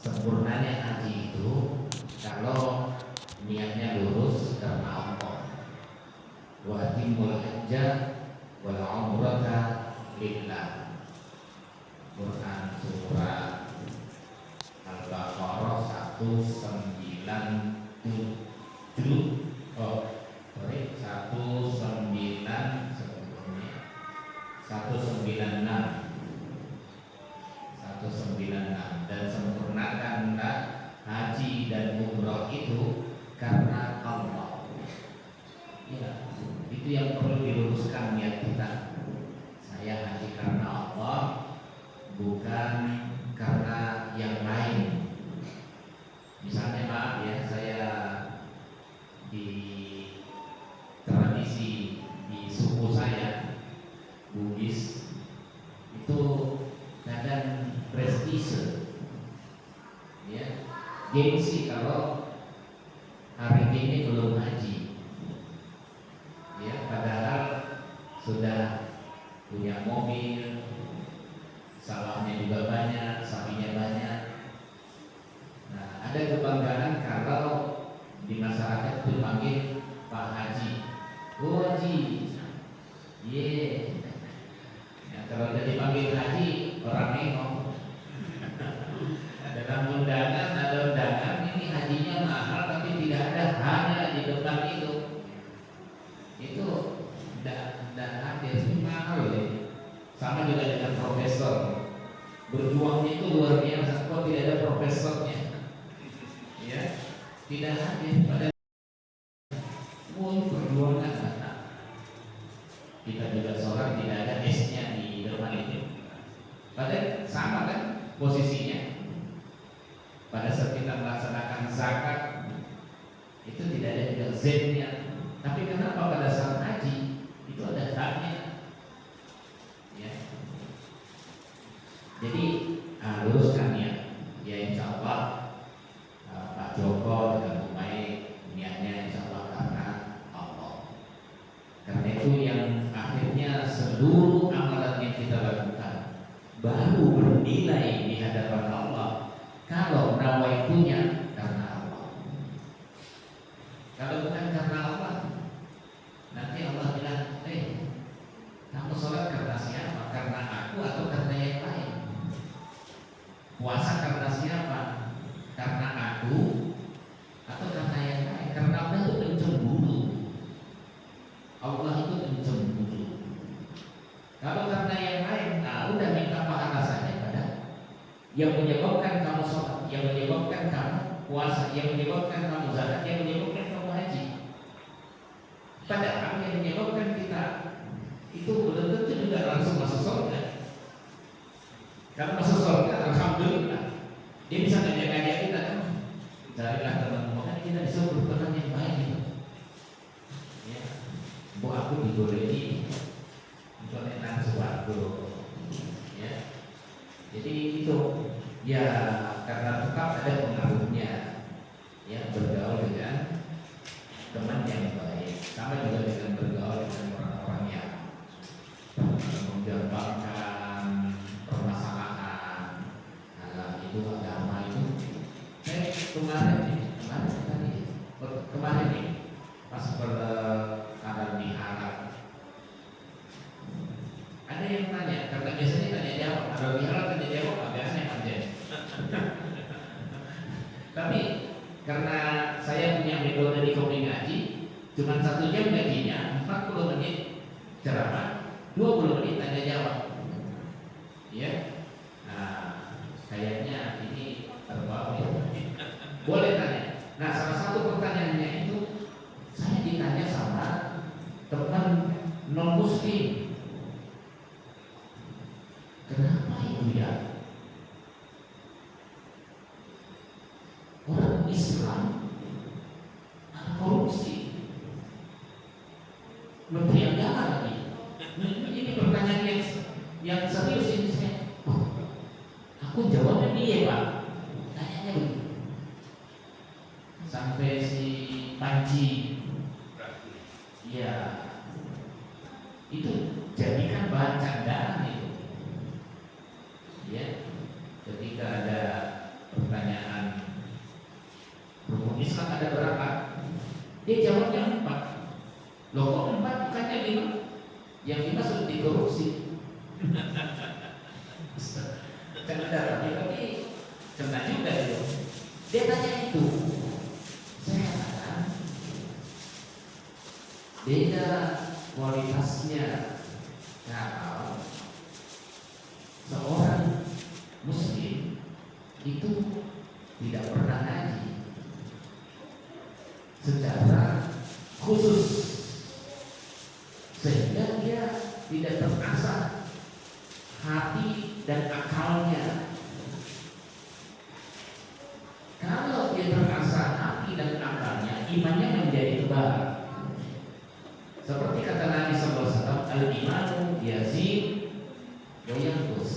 sempurnanya haji itu kalau niatnya lurus karena Allah. Wa atimul hajja wal umrata lillah. Quran surah Al-Baqarah 197 196 dan sempurnakanlah haji dan umroh itu karena Allah. Ya, itu yang perlu diluruskan niat kita. Saya haji karena Allah, bukan karena yang lain. Misalnya maaf ya, saya di tradisi di suku saya Bugis itu kadang prestise, ya, gengsi kalau hari ini belum haji, ya, padahal sudah punya mobil, sawahnya juga banyak, sapinya banyak. Nah, ada kebanggaan kalau di masyarakat dipanggil Pak Haji, oh Haji, ye. Ya, kalau udah dipanggil Haji, orang nengok. Dalam undangan ada undangan, ini hajinya mahal tapi tidak ada hanya di depan itu tidak hadir, itu mahal ya. Sama juga dengan profesor, berjuangnya itu luar biasa, kok tidak ada profesornya, ya, tidak hadir pada perjuangan. Kita juga seorang tidak ada S-nya di depan itu, padahal sama kan posisinya. Pada saat kita melaksanakan zakat itu tidak ada juga Z-nya, tapi kenapa pada saat haji itu ada H-nya, ya. Jadi luruskan ya insya Allah Pak Joko dengan baik niatnya insya Allah karena Allah. Karena itu yang akhirnya seluruh amalan yang kita lakukan baru bernilai di hadapan Allah kalau nawaitunya karena Allah. Kalau bukan karena Allah, nanti Allah bilang, kamu sholat karena siapa? Karena aku atau karena yang lain? Puasa karena siapa? Karena aku atau karena yang lain? Karena Allah itu pencemburu. Allah itu pencemburu. Kalau karena yang lain, udah minta pahala saja pada yang menyebabkan kamu sholat, yang menyebabkan kamu puasa, yang menyebabkan kamu zakat, yang menyebabkan kamu haji. Padahal yang menyebabkan kita itu belum tentu juga langsung masuk surga. Kalau masuk surga, alhamdulillah, dia bisa ngajak-ngajak kita kan. Carilah teman-teman, kan kita disuruh berperan yang baik gitu. Ya, bu aku digolehi, untuk tentang suatu, ya. Jadi itu ya karena tetap ada pengaruhnya, ya, bergaul dengan teman yang baik, sama juga dengan bergaul dengan orang-orang yang menggampangkan permasalahan. Nah, itu agama itu. Saya kemarin nih pas ada biharap, ada yang tanya, karena biasanya tanya jawab, ada biharap tanya jawab, biasanya aja. Tapi karena saya punya metode di Koming Ngaji, cuma 1 jam gajinya 40 menit ceramah, 20 menit tanya jawab, ya. Nah, kayaknya ini terbawa ya. Boleh tanya. Nah, salah satu pertanyaannya itu saya ditanya sama teman non muslim, kenapa itu ya? Orang Islam korupsi, menteri agama lagi. Ini pertanyaan yang serius ini saya. Aku jawabnya iya Pak. Tanyanya begitu. Sampai si Panji, ya, itu jadikan bahan candaan itu. Ya, ketika ada pertanyaan Dia jawabnya 4. Loh kok 4 bukannya 5? Yang 5 sudah dikorupsi. Cerdas, tapi kena juga itu. Dia tanya itu. Saya katakan beda kualitasnya kalau seorang muslim itu tidak pernah ngaji secara khusus sehingga dia tidak terasah hati dan akalnya. Kalau dia terasah hati dan akalnya, imannya menjadi tebal. Seperti kata Nabi SAW, al-imanu yazid wa yanqus.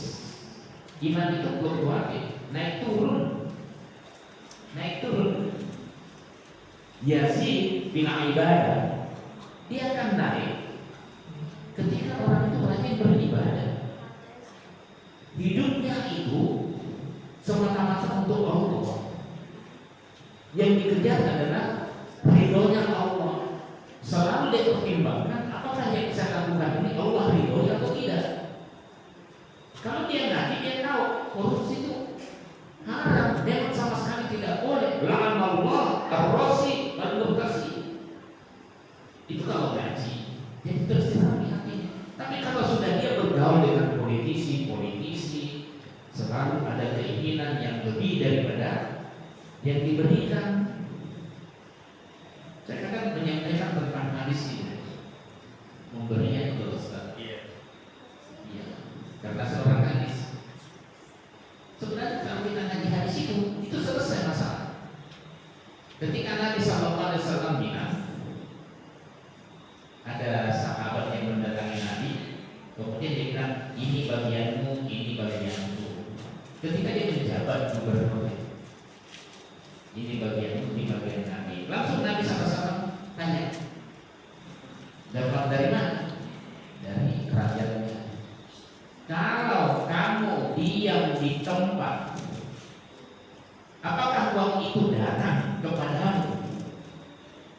Iman itu fluktuatif, naik turun. Yazid bila ibadah, dia akan naik ketika orang itu rajin beribadah. Hidupnya itu semata-mata untuk Allah. Yang dikejar adalah ridhonya Allah. Selalu dia pertimbangkan apakah yang saya lakukan ini Allah ridhonya atau tidak. Kalau dia ngaji, dia tahu korupsi itu haram, dia sama sekali tidak boleh. La'anallah ar-rasi wal-murtasi. Itu kalau ngaji, jadi terserah hatinya. Tapi kalau sudah dia bergaul dengan politisi, selalu ada keinginan yang lebih daripada yang diberikan. Saya akan menyampaikan tentang hadis ini. Memberinya itu Ustaz. Iya. Karena seorang hadis. Sebenarnya kalau kita ngaji hadis itu selesai masalah. Ketika Nabi SAW bilang, ada sahabat yang mendatangi Nabi, kemudian dia bilang, ini bagianmu, ini bagianmu. Ketika dia menjabat gubernur, ini bagianmu, ini bagian Nabi. Langsung Nabi SAW tanya, dapat dari mana? Dari kerajaannya. Kalau kamu diam di tempat, apakah uang itu datang kepadamu?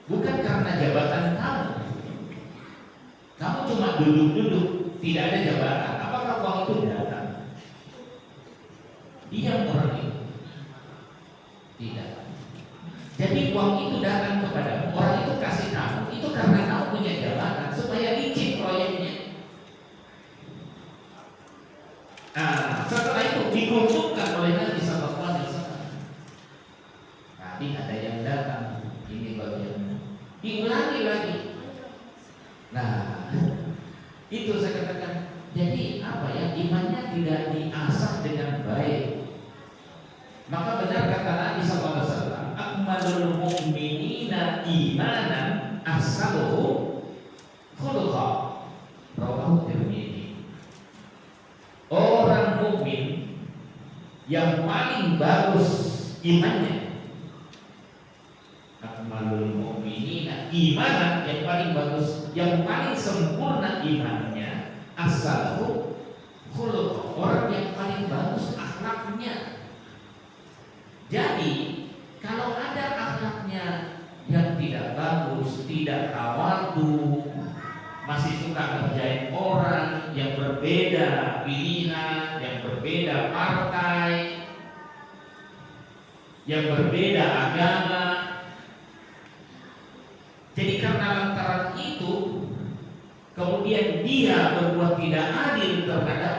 Bukan karena jabatan kamu. Kamu cuma duduk-duduk, tidak ada jabatan. Apakah uang itu datang? Diam orang itu. Tidak. Jadi uang itu datang kepadamu. Orang itu kasih kamu. Itu karena kamu punya jabatan supaya licin proyeknya. Setelah itu dikumpulkan oleh Nabi SAW. Tadi ada yang datang, ini bagian diulangi lagi. Nah, itu saya katakan. Jadi apa ya, imannya tidak diasah dengan baik. Maka benar kata Nabi SAW, akmalul mu'minina imanan ahsanuhum khuluqa. Rawahu Tirmidzi. Orang mukmin yang paling bagus imannya, akmalul mu'minina imanan, yang paling bagus, yang paling sempurna imannya, asaluhu khuluq, orang yang paling bagus akhlaknya. Jadi kalau ada akhlaknya yang tidak bagus, tidak tawadu, masih suka ngerjain orang yang berbeda pilihan, yang berbeda partai, yang berbeda agama. Jadi karena lantaran itu kemudian dia berbuat tidak adil terhadap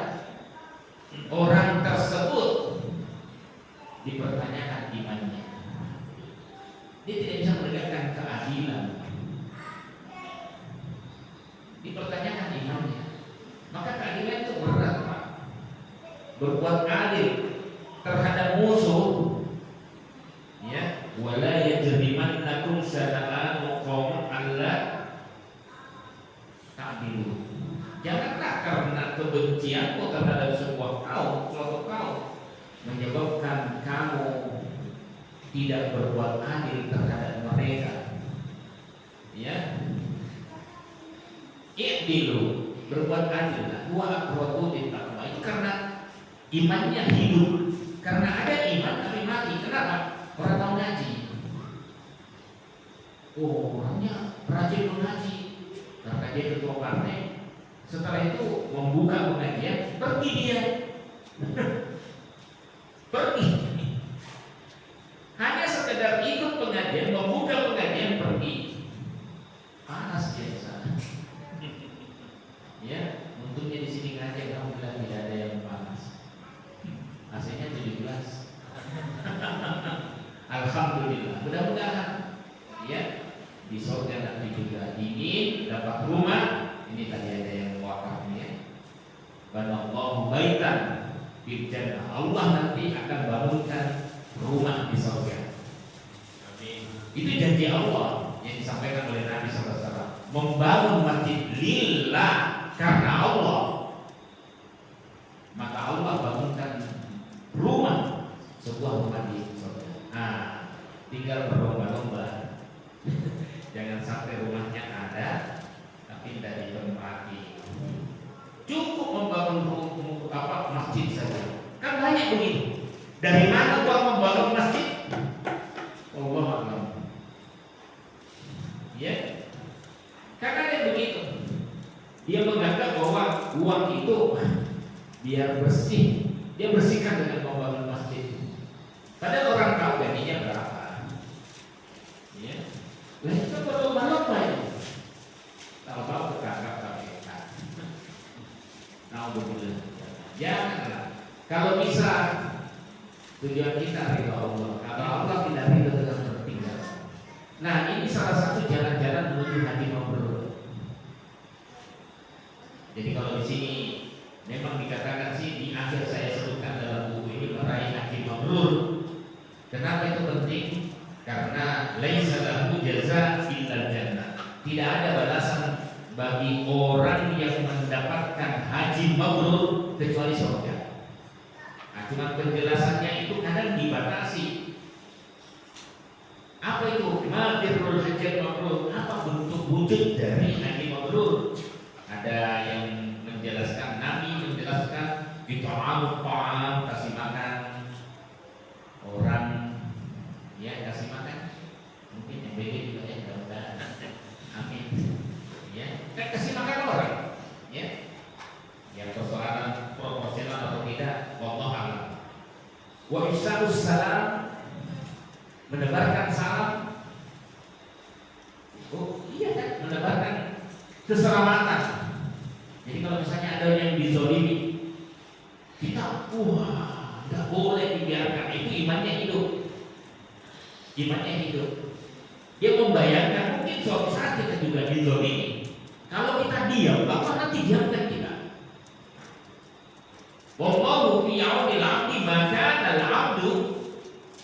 orang tersebut, dipertanyakan imannya. Dia tidak bisa menegakkan keadilan, dipertanyakan imannya. Maka keadilan itu berat, Pak. Berbuat adil terhadap musuh, ya, wala yajrimannakum syana'anu qaumin alla ta'dilu. Janganlah karena kebencianmu terhadap sebuah kaum, suatu kaum, menyebabkan kamu tidak berbuat adil terhadap mereka. Ya, i'dilu, berbuat adil. Wa aqrabu lit-taqwa. Itu karena imannya hidup. Karena ada iman tapi mati. Kenapa? Orang tahu ngaji. Oh, orangnya rajin mengaji karena dia ketua partai. Setelah itu membuka pengajian, pergi dia. Pergi. Hanya sekedar ikut pengajian, membuka pengajian, pergi. Panas dia sana. Ya, untungnya di sini ngaji alhamdulillah tidak ada yang panas. AC-nya 17. Alhamdulillah. Mudah-mudahan ya di surga nanti juga dingin, dapat rumah. Ini tadi ada yang wakafnya. Banallahu baitan fil jannah. Allah nanti akan bangunkan rumah di surga. Itu janji Allah yang disampaikan oleh Nabi SAW. Membangun masjid lillah karena Allah, maka Allah bangunkan rumah, sebuah rumah di surga. Nah, tinggal berlomba-lomba. Jangan sampai rumahnya ada tapi tidak ditempati. Cukup membangun masjid saja. Kan banyak begitu. Dari mana uang membangun masjid? Allah alam. Ya, karena dia begitu. Dia menganggap bahwa uang itu biar bersih, dia bersihkan dengan membangun masjid. Padahal orang tahu gajinya berapa. Ya, lah itu berlomba-lomba itu. Tahu-tahu ketangkap KPK. Alhamdulillah. Janganlah. Kalau bisa tujuan kita ridha Allah. Kalau Allah tidak ridha dengan bertinggal. Nah, ini salah satu jalan-jalan menuju hati mabrur. Jadi kalau di sini memang dikatakan sih di akhir saya sebutkan dalam buku ini meraih hati mabrur. Kenapa itu penting? Karena laisa lahu jaza illal jannah. Tidak ada balasan bagi orang yang mendapatkan haji mabrur kecuali surga. Nah, cuma penjelasannya itu kadang dibatasi. Apa itu? Mabirul haji mabrur. Apa bentuk wujud dari haji mabrur? Ada yang menjelaskan, Nabi menjelaskan it'amut ta'am, kasih makan orang, ya kasih makan. Mungkin yang beda juga ya, mudah-mudahan. Amin. Ya, kasih makan orang. Ya, yang persoalan proporsional atau tidak, wallahu a'lam. Wa ifsa'us salam, menebarkan salam. Oh iya kan, menebarkan keselamatan. Jadi kalau misalnya ada yang dizolimi, kita tidak boleh dibiarkan. Itu imannya hidup. Imannya hidup. Dia membayangkan mungkin suatu saat kita juga dizolimi. Kalau kita diam, Allah nanti diamkan kita. Wallahu fi auni al-'abdi ma kana al-'abdu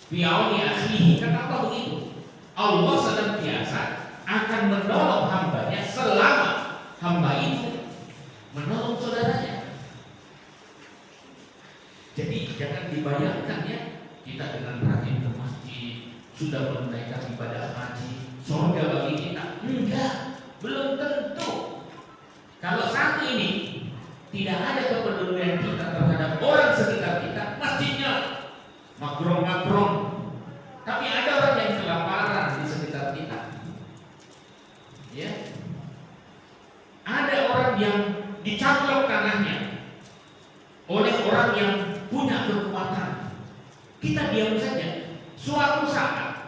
fi auni akhihi. Kata Allah begitu. Allah senantiasa akan menolong hambanya selama hamba itu menolong saudaranya. Jadi jangan dibayangkan ya, kita dengan rajin ke masjid sudah menunaikan ibadah haji, surga bagi kita. Enggak, belum tentu. Kalau saat ini tidak ada kepedulian kita terhadap orang sekitar kita, masjidnya makrong-makrong, tapi ada orang yang kelaparan di sekitar kita. Ya, ada orang yang dicaplok tanahnya oleh orang yang punya kekuatan. Kita diam saja. Suatu saat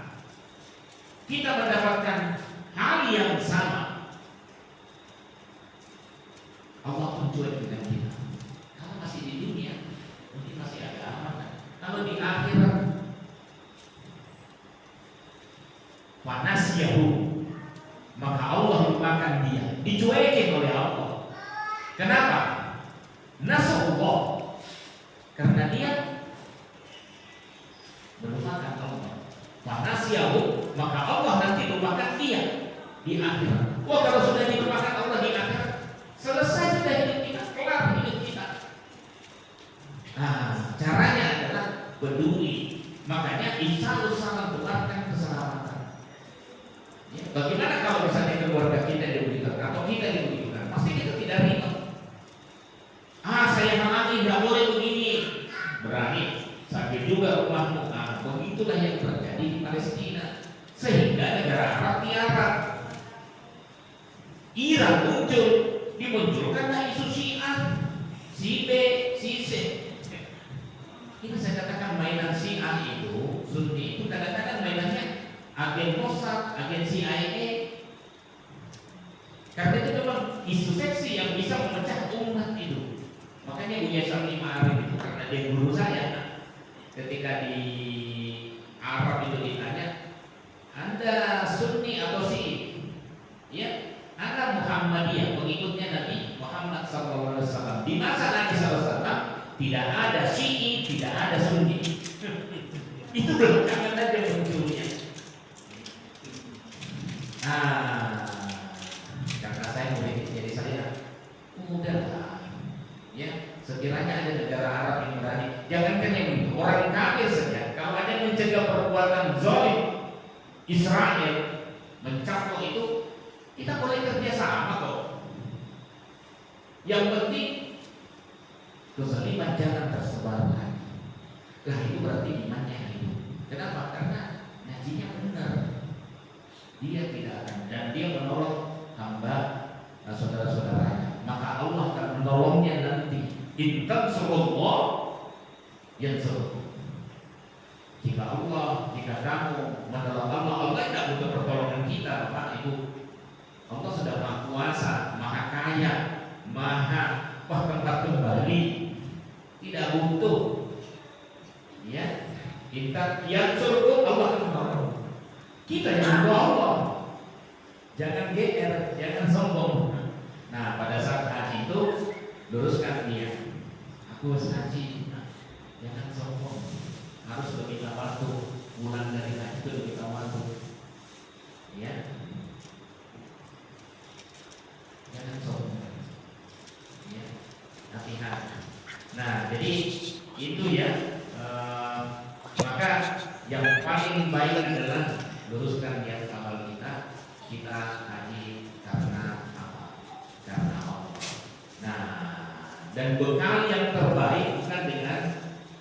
kita mendapatkan hal yang sama, Allah mencuek dengan kita. Kalau masih di dunia, mungkin masih ada amanah. Kalau di akhirat, wanasyahu, maka Allah lupakan dia, dicuekin oleh Allah. Kenapa? Nasallah, karena dia melupakan Allah. Wanasyahu, maka Allah nanti lupakan dia di akhirat. Wah, kalau sudah dilupakan Allah di akhirat, selesai sudah hidup kita, kelar hidup kita. Nah, caranya adalah peduli. Makanya insya salam doakan keselamatan. Ya, bagaimana kalau misalnya keluarga kita dirugikan atau kita dirugikan? Pasti kita tidak rindu. Saya halangi, tidak boleh begini. Berani, sakit juga rumahmu. Begitulah yang terjadi di Palestina. sehingga negara Arab tiarap. Iran muncul, dimunculkanlah isu Syiah, si B, si C. Ini saya katakan mainan Syiah itu, Sunni itu kadang-kadang mainannya agen Mossad, agen CIA. Karena itu memang isu seksi yang bisa memecah umat itu. Makanya Buya Syamli Ma'arif itu, karena dia guru saya, ketika di Arab itu ditanya, Anda Sunni atau Syi'i? Ya, Anda Muhammadiyah, pengikutnya Nabi Muhammad SAW. Di masa Nabi SAW tidak ada Syi'i, tidak ada Sunni. Itu belakangan aja munculnya. Nah, karena saya murid, jadi saya udahlah, ya sekiranya ada negara Arab yang berani, jangankan yang itu, orang kafir saja, kalau ada yang mencegah perbuatan zalim Israel mencaplok itu, kita boleh kerja sama kok. Yang penting kezaliman jangan tersebar lagi. Lah itu berarti imannya itu. Kenapa? Karena ngajinya benar. Dia tidak akan, dan dia menolong hamba saudara-saudaranya. Maka Allah akan menolongnya nanti. Intan surullah yang suruh. Jika kamu menolong Allah, Allah tidak butuh pertolongan kita, Bapak Ibu. Allah sudah Maha Kuasa, Maha Kaya, Maha tempat kembali, tidak butuh. Ya, kita yang suruh Allah akan menolong. Kita yang butuh Allah. Jangan GR, jangan sombong. Nah, pada saat haji itu luruskan dia. Aku harus haji, jangan sombong. Harus meminta waktu, pulang dari haji itu meminta waktu. Ya, jangan sombong. Ya, hati-hati. Nah, jadi itu ya. Maka yang paling baik adalah luruskan niat amal kita. Kita haji karena apa? Karena Allah. Nah, dan bekal yang terbaik bukan dengan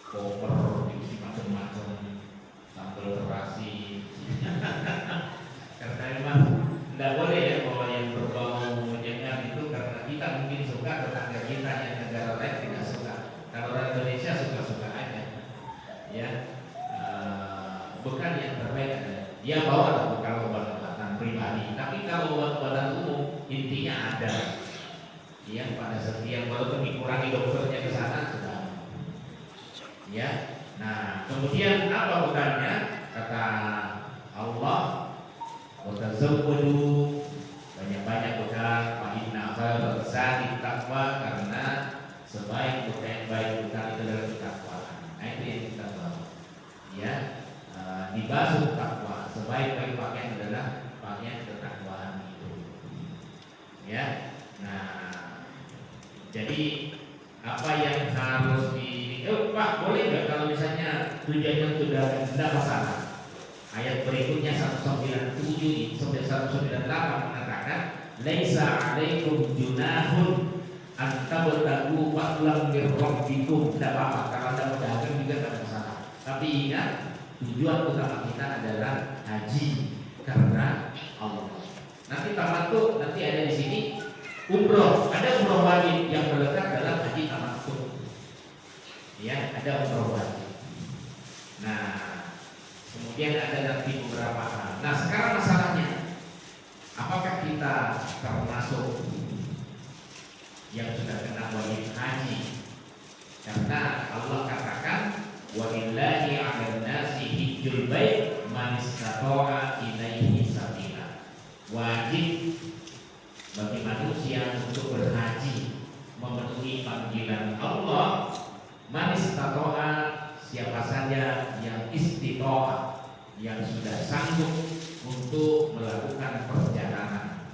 koper diisi macam-macam, sambal terasi. Karena memang tidak boleh ya bahwa yang berbau menyengat itu, karena kita mungkin suka, tetangga kita yang negara lain tidak suka. Kalau orang Indonesia suka-suka aja. Ya, bekal yang terbaik adalah dia bawa bekal obat-obatan pribadi. Tapi kalau obat-obatan umum intinya ada. Yang pada setiap walaupun dikurangi dokternya ke sana sudah. Ya. Nah, kemudian apa bekalnya? Kata Allah, "Watazawwadu", banyak-banyak bekal, fa inna khairaz zadi taqwa, karena sebaik bekal yang baik bekal itu adalah takwa. Nah, itu yang kita bawa. Ya. Dibasuh takwa. Sebaik-baik pakaian adalah pakaian ketakwaan itu. Ya. Nah, jadi apa yang harus Pak, boleh nggak kalau misalnya tujuannya sudah tidak masalah? Ayat berikutnya 197 sampai 198 mengatakan, "Laisa 'alaikum junahun an tabtagu fadlan min rabbikum." Tidak apa-apa kalau Anda berdagang juga tidak masalah. Tapi ingat, tujuan utama kita adalah haji karena Allah. Nanti tamattu, nanti ada di sini umroh, ada umroh wajib yang melekat dalam haji tamattu. Ya, ada umroh wajib. Nah, kemudian ada nanti beberapa hal. Nah, sekarang masalahnya, apakah kita termasuk yang sudah kena wajib haji? Karena Allah katakan, "Walillahi 'alan nasi hijjul bait man istata'a ilaihi sabila." Wajib bagi manusia untuk berhaji, memenuhi panggilan Allah. Man istata'a, siapa saja yang istita'a, yang sudah sanggup untuk melakukan perjalanan.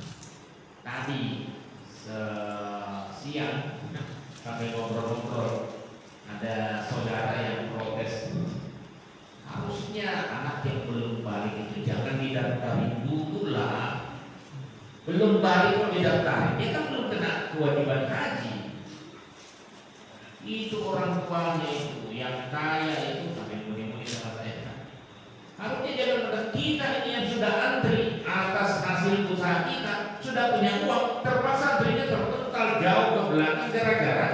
Tadi siang kami ngobrol-ngobrol, ada saudara yang protes, harusnya anak yang belum balik itu jangan didaftarin dulu lah. Belum balik kok didaftarin, dia kan belum kena kewajiban haji. Itu orang tuanya itu yang kaya itu sampai muni-muni sama saya. Harusnya jangan kita ini yang sudah Tapi gara-gara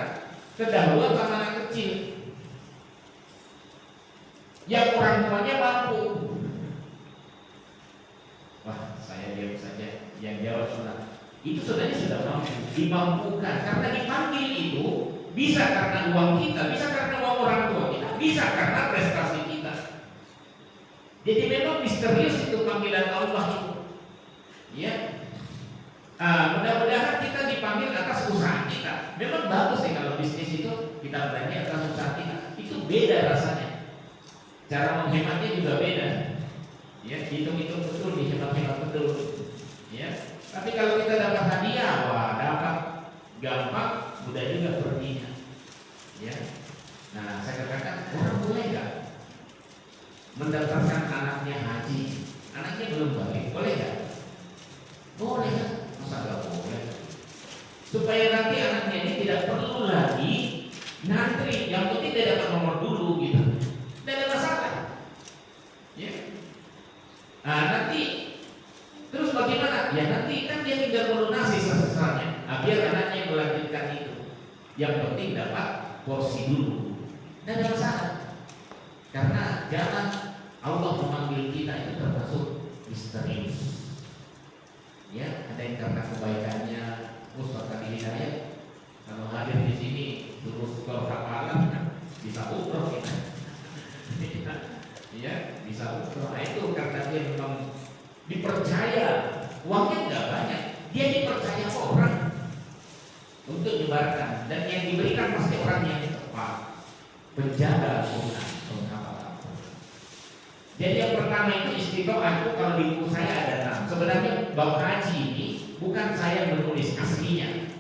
kedahuluan sama anak kecil, yang orang tuanya mampu. Wah, saya diam saja. Yang jawab sudah. Itu sebenarnya sudah mampu, dimampukan karena dipanggil itu bisa karena uang kita, bisa karena uang orang tua kita, bisa karena prestasi kita. Jadi memang misterius itu panggilan Allah itu. Ya. Mudah-mudahan kita dipanggil atas usaha kita. Memang bagus sih kalau bisnis itu kita berani atas usaha kita. Itu beda rasanya. Cara menghematnya juga beda. Ya, hitung-hitung betul, dihemat-hemat betul. Ya. Tapi kalau kita dapat hadiah, wah dapat gampang, mudah juga perginya. Ya. Nah, saya katakan orang boleh nggak mendaftarkan anaknya haji? Anaknya belum balik, boleh nggak? Boleh kan? Masa nggak boleh? Supaya nanti anaknya ini tidak perlu lagi ngantri, yang penting dia dapat nomor dulu gitu. Tidak ada masalah. Ya. Nah, nanti terus bagaimana? Ya nanti kan dia tinggal melunasi sesesanya. Nah, biar anaknya melanjutkan itu. Yang penting dapat porsi dulu. Dan ada masalah. Karena jangan Allah memanggil kita itu termasuk misterius. Ya, ada yang karena kebaikannya Ustaz tadi Hidayat kalau hadir di sini terus berhafalan bisa umroh kita. Ya, bisa umroh. Nah, itu karena dia memang dipercaya, uangnya nggak banyak, dia dipercaya orang untuk menyebarkan, dan yang diberikan pasti orang yang tepat, penjaga Al-Quran, penghafal. Jadi yang pertama itu istiqomah itu kalau di buku saya ada 6. Sebenarnya bab haji ini bukan saya menulis aslinya,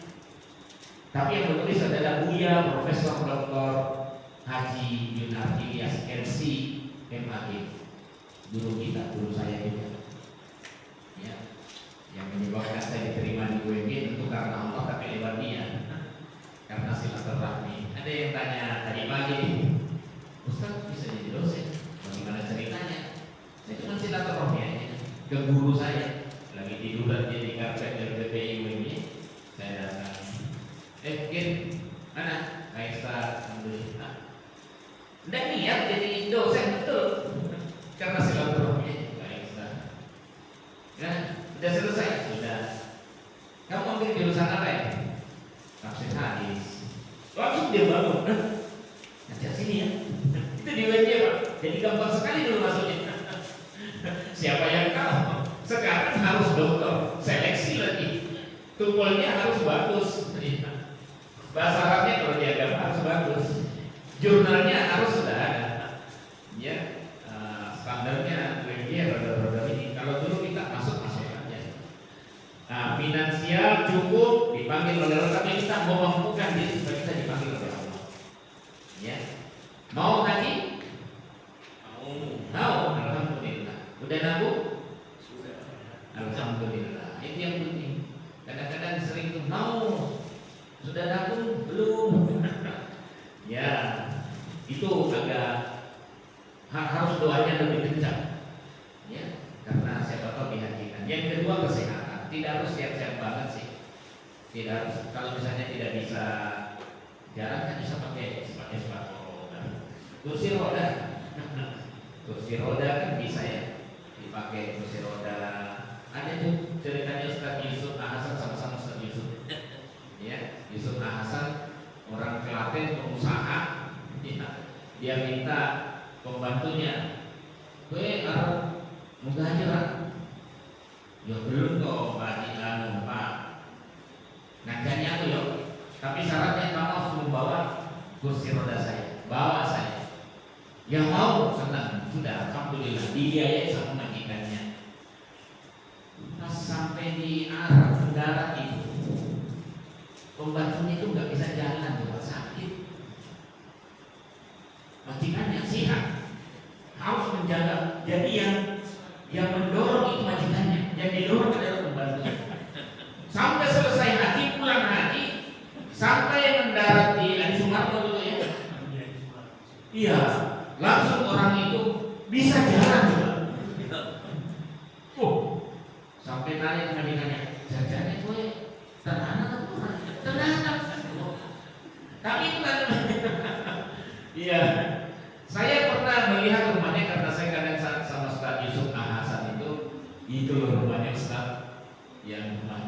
tapi yang menulis adalah Buya Profesor Dr. Haji Yunardi Ilyas MC MAG, guru kita, guru saya juga. Ya, yang menyebabkan saya diterima di UMG tentu karena Allah, tapi lewat dia, karena silaturahmi. Ada yang tanya tadi pagi, Ustaz bisa jadi dosen, bagaimana ceritanya? Saya cuma silaturahmi aja ke guru saya, lagi tiduran dia di karpet LPPI UMG, saya datang. Gin, mana? Kaisa, alhamdulillah. Nggak niat jadi dosen betul, karena silaturahmi. Ya, sudah selesai, sudah. Kamu ambil jurusan apa ya? Tafsir hadis. Langsung dia bangun. Nanti sini ya. Itu di UMJ Pak. Jadi gampang sekali dulu masuknya. Siapa yang tahu? Sekarang harus dokter, seleksi lagi. Tumpulnya harus bagus. Bahasa Arabnya kalau diagama harus bagus. Jurnalnya harus sudah ada. Ya, standarnya UMJ roda-roda ini. Kalau dulu kita masuk aja. Nah, finansial cukup dipanggil oleh Allah, tapi kita memampukan diri supaya kita dipanggil oleh Allah. Ya, mau haji? Mau, alhamdulillah. Udah nabung? Sudah. Alhamdulillah. Itu yang penting. Kadang-kadang sering tuh mau, sudah nabung belum? Ya, itu agak harus doanya lebih kencang. Ya. Karena siapa tahu dihajikan. Yang kedua kesehatan, tidak harus siap-siap banget sih. Tidak harus, kalau misalnya tidak bisa jalan kan bisa pakai sepatu roda, kursi roda. Kursi roda kan bisa ya dipakai kursi roda. Ada tuh ceritanya Ustaz Yusuf Hasan, sama-sama Ustaz Yusuf. Ya, Yusuf Hasan orang Klaten, pengusaha. Ya, dia minta pembantunya, gue harus mugajiran. Ya belum kok Pak Anu Pak. Ngajarnya aku yuk. Tapi syaratnya kamu harus membawa kursi roda saya. Bawa saya. Yang mau senang. Sudah, alhamdulillah dibiayai sama majikannya. Pas sampai di Arab mendarat itu, pembantunya itu nggak bisa jalan, tuh sakit. Majikannya sihat, harus menjaga. Jadi yang mendorong itu majikannya, yang didorong adalah pembantunya. Sampai selesai haji, pulang haji, sampai mendarat di Adi Sumarno gitu ya. Iya, langsung orang itu bisa jalan juga. Sampai nanya ke majikannya, jajannya gue tenang atau kurang? Tenang.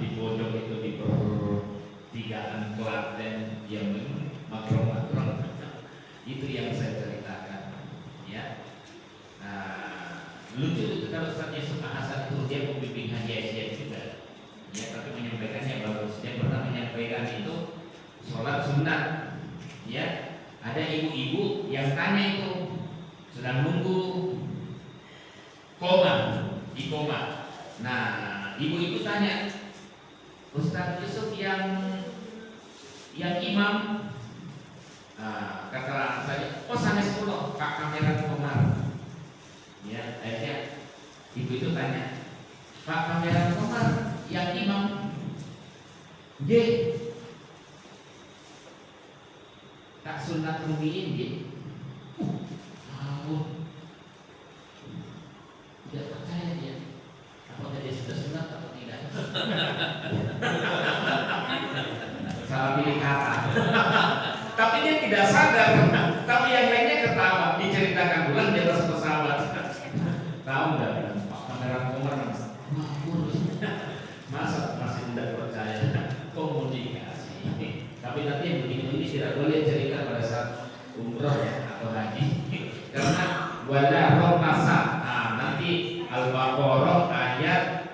di pojok itu di pertigaan Klaten yang makro-makro itu yang saya ceritakan, ya. Lucu itu kalau Ustaz Yusuf Hasan itu dia pembimbing haji Aisyah juga, ya, tapi menyampaikannya bagus. Dia pernah menyampaikan itu sholat sunat, ya. Ada ibu-ibu yang tanya itu sedang nunggu di koma. Nah, ibu-ibu tanya, Ustaz Yusuf yang imam, kata saya, oh sanes kulo Pak Kamerawan Komar. Ya, akhirnya ibu itu tanya, Pak Kamerawan Komar yang imam, J, tak sunat rumiin J. Tidak percaya dia. Apakah dia sudah sunat atau tidak? Salah pilih kata. Tapi dia tidak sadar. Tapi yang lainnya ketawa. Diceritakan ulang di atas pesawat. Tahu nggak? Pak Kamerawan Komar masa masih tidak percaya komunikasi. Tapi nanti yang begini ini tidak boleh cerita pada saat umroh ya, atau haji. Karena wala romasa. Nah, nanti Al-Baqarah ayat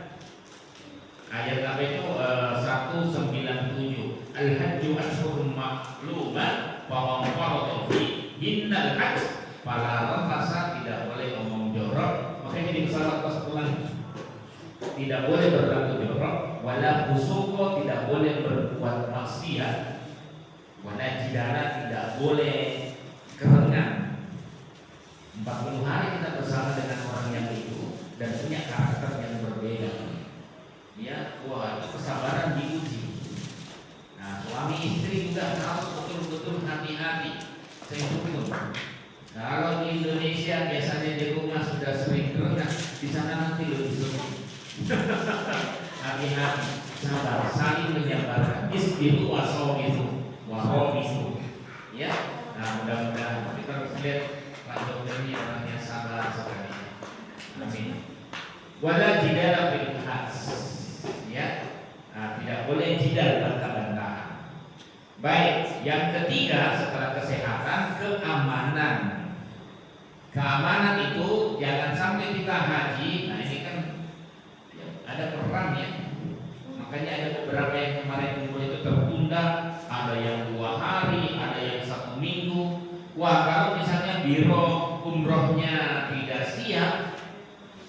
apa itu 197. Al-hajju ashhurun ma'lumat wa man farada fi hinnal hajj fala rafasa, tidak boleh ngomong jorok. Makanya di pesawat pas pulang tidak boleh berlaku jorok, wala fusuqa, tidak boleh berbuat maksiat, wala jidala, tidak boleh kerengan. 40 hari kita bersama dengan orang yang itu dan punya karakter yang berbeda. Ya, wah, kesabaran diuji. Nah, suami istri juga harus betul-betul hati-hati. Saya dukung. Kalau di Indonesia biasanya di rumah sudah sering kerengan, di sana nanti lebih sulit. Hati-hati, sabar, saling menyabarkan. Isbiru wasobiru, wahobiru. Ya, nah mudah-mudahan kita harus lihat Pak Dokter ini orangnya sabar sekali. Amin. Wala jidala fil hajj, ya. Nah, tidak boleh jidal, bantah-bantahan. Baik, yang ketiga setelah kesehatan, keamanan. Keamanan itu jangan sampai kita haji. Nah, ini kan ya, ada perang ya. Makanya ada beberapa yang kemarin umroh itu tertunda, ada yang 2 hari, ada yang 1 minggu. Wah, kalau misalnya biro umrohnya tidak siap,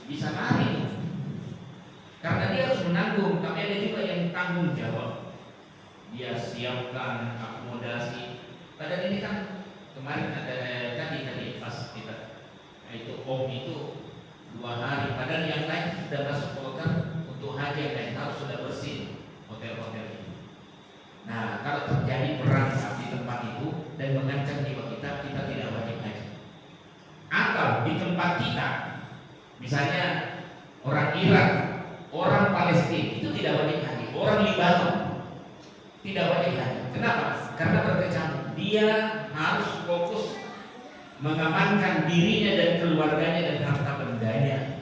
bisa lari. Karena dia harus menanggung, tapi ada juga yang tanggung jawab. Dia siapkan akomodasi. Padahal ini kan kemarin ada tadi pas kita itu itu 2 hari. Padahal yang lain sudah masuk hotel untuk haji, yang lain harus sudah bersih hotel-hotel ini. Nah, kalau terjadi perang di tempat itu dan mengancam jiwa kita tidak wajib haji. Atau di tempat kita, misalnya orang Irak, orang Palestina itu tidak wajib haji, orang Libanon tidak wajib haji. Kenapa? Karena berkecamuk. Dia harus fokus mengamankan dirinya dan keluarganya dan harta bendanya.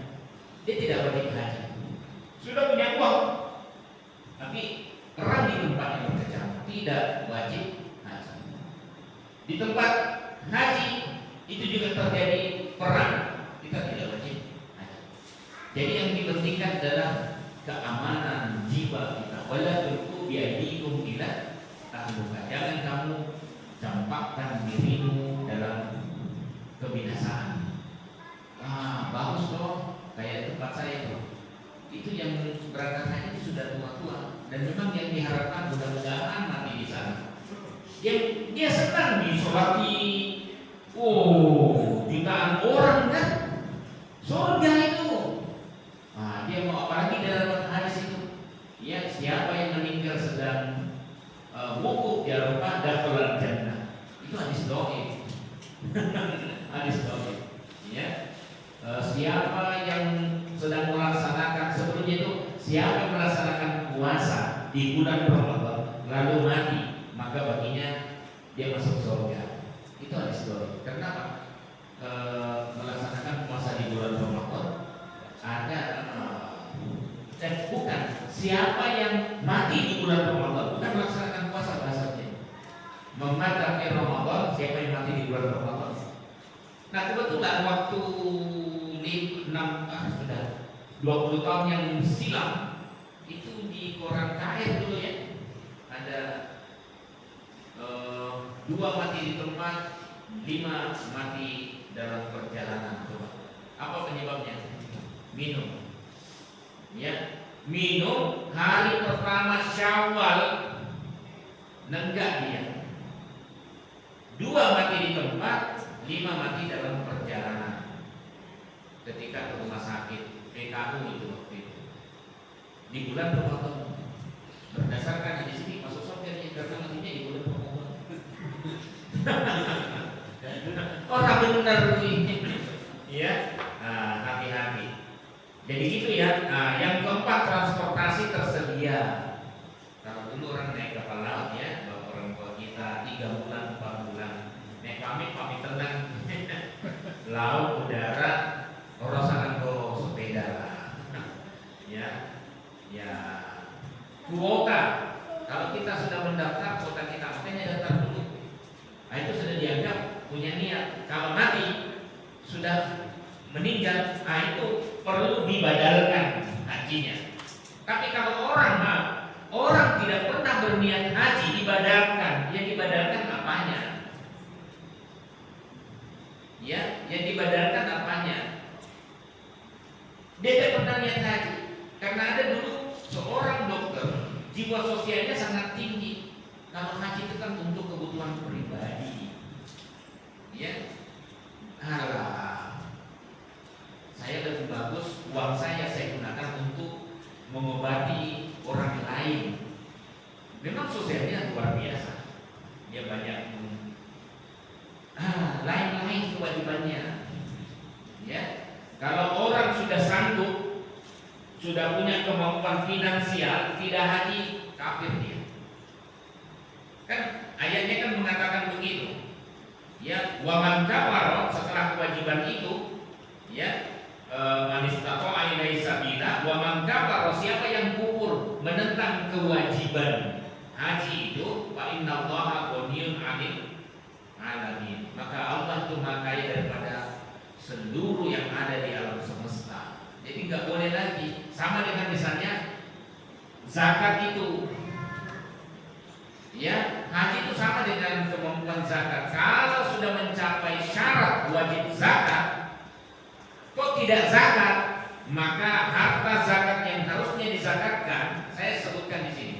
Dia tidak wajib haji. Sudah punya uang, tapi perang di tempat yang berkecamuk tidak wajib haji. Di tempat haji itu juga terjadi perang, kita tidak wajib haji. Jadi yang dipentingkan adalah keamanan jiwa kita. Wala tulqu biaydikum ila tahluka. Jangan kamu campakkan dirimu dalam kebinasaan. Bagus loh, kayak tempat saya itu yang berangkat haji itu sudah tua-tua dan memang yang diharapkan mudah-mudahan mati di sana. Dia senang disolati, jutaan orang kan, surga itu. Dia mau apalagi dalam hadis itu, ya siapa yang meninggal sedang wukuf di Arafah dakhala jannah. Itu hadis dhaif. Hadis dhaif. Ya. Siapa yang sedang melaksanakan sebelumnya itu, siapa yang melaksanakan puasa di bulan Ramadan lalu mati, maka baginya dia masuk surga. Itu hadis dhaif. Kenapa? Melaksanakan puasa di bulan Ramadan ada bukan siapa yang mati di bulan Ramadan bukan melaksanakan puasa bahasanya. Memata fi Ramadan, siapa yang mati di bulan Ramadan. Nah kebetulan waktu di 20 tahun yang silam itu di koran KR dulu ya ada 2 mati di tempat, 5 mati dalam perjalanan. Coba apa penyebabnya? Minum. Ya, minum hari pertama Syawal nenggak dia. 2 mati di tempat, 5 mati dalam perjalanan. Ketika ke rumah sakit PKU itu waktu itu di bulan Ramadan. Berdasarkan di sini masuk surga karena matinya di bulan Ramadan. Orang benar ini, ya. Nah, hati-hati. Jadi gitu ya. Nah, yang keempat transportasi tersedia. Kalau dulu orang naik kapal laut ya, bapak orang tua kita 3 bulan, 4 bulan naik pamit tenang. Laut, udara, orosan ke sepeda lah. Ya, ya. Kuota. Kalau kita sudah mendaftar kuota kita makanya daftar dulu. Nah, itu sudah dianggap punya niat. Kalau mati sudah meninggal, nah itu perlu dibadalkan hajinya. Tapi kalau orang tidak pernah berniat haji dibadalkan, yang dibadalkan apanya? Ya, yang dibadalkan apanya? Dia tidak pernah niat haji. Karena ada dulu seorang dokter, jiwa sosialnya sangat tinggi. Kalau haji itu kan untuk kebutuhan pribadi. Ya, alah, saya lebih bagus uang saya gunakan untuk mengobati orang lain. Memang sosialnya luar biasa. Dia banyak lain-lain kewajibannya. Ya, kalau orang sudah sanggup, sudah punya kemampuan finansial, tidak haji, kafir dia. Kan ayatnya kan mengatakan begitu. Ya, wa man kafara, setelah kewajiban itu, ya, man istata'a ilaihi sabila, wa man kafara, siapa yang kufur menentang kewajiban haji itu, fa innallaha ghaniyun 'anil 'alamin. Maka Allah itu Maha Kaya daripada seluruh yang ada di alam semesta. Jadi nggak boleh lagi. Sama dengan misalnya zakat itu. Ya, haji itu sama dengan kemampuan zakat. Kalau sudah mencapai syarat wajib zakat, kok tidak zakat, maka harta zakat yang harusnya dizakatkan, saya sebutkan di sini.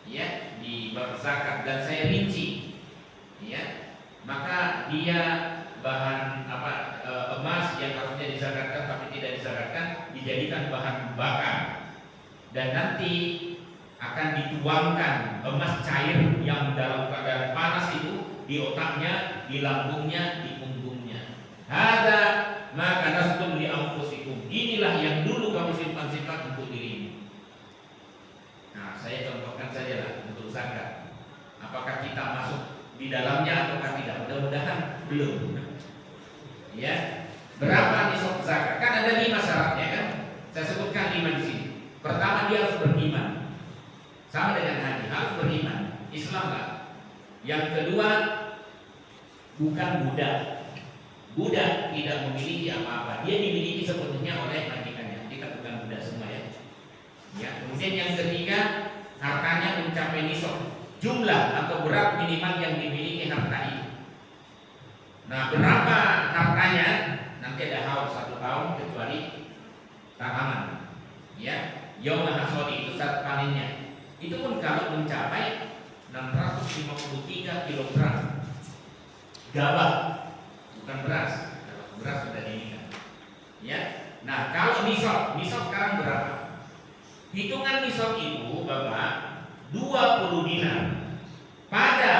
Ya, di bab zakat dan saya rinci. Ya, maka dia bahan emas yang harusnya dizakatkan tapi tidak dizakatkan dijadikan bahan bakar dan nanti akan dituangkan emas cair yang dalam keadaan panas itu di otaknya, di lambungnya, di punggungnya. Hada maka nasbun li anfusikum. Inilah yang dulu kamu simpan-simpan untuk dirimu. Nah, saya contohkan saja lah untuk zakat. Apakah kita masuk di dalamnya ataukah tidak? Mudah-mudahan belum. Ya, berapa nisab zakat? Kan ada 5 syaratnya kan? Saya sebutkan 5 di sini. Pertama, dia harus beriman. Sama dengan haji, harus beriman. Islam enggak? Yang kedua, bukan budak. Budak tidak memiliki apa-apa. Dia dimiliki sepenuhnya oleh majikannya. Kita bukan budak semua ya. Ya, kemudian yang ketiga, hartanya mencapai nisab. Jumlah atau berat minimal yang dimiliki harta itu. Nah, berapa hartanya? Nanti ada haul 1 tahun kecuali tanaman. Ya, yaumul hasadi itu saat panennya. Itu pun kalau mencapai 653 kg gabah, bukan beras. Kalau beras sudah dinikan. Ya. Nah, kalau nisab sekarang berapa? Hitungan nisab itu, Bapak, 20 dinar. Pada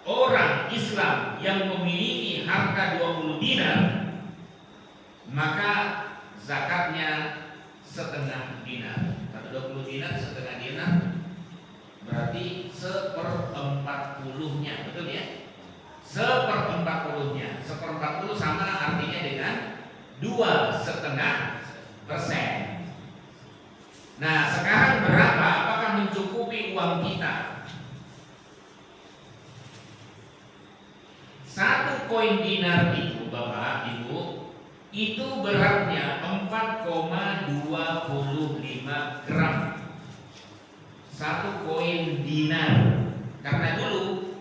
orang Islam yang memiliki harta 20 dinar, maka zakatnya setengah dinar. Kalau 20 dinar setengah dinar berarti 1/40-nya, betul ya? 1/40-nya. 1/40 sama artinya dengan 2,5%. Nah, sekarang berapa kita. Satu koin dinar itu Bapak Ibu itu beratnya 4,25 gram. Satu koin dinar. Karena dulu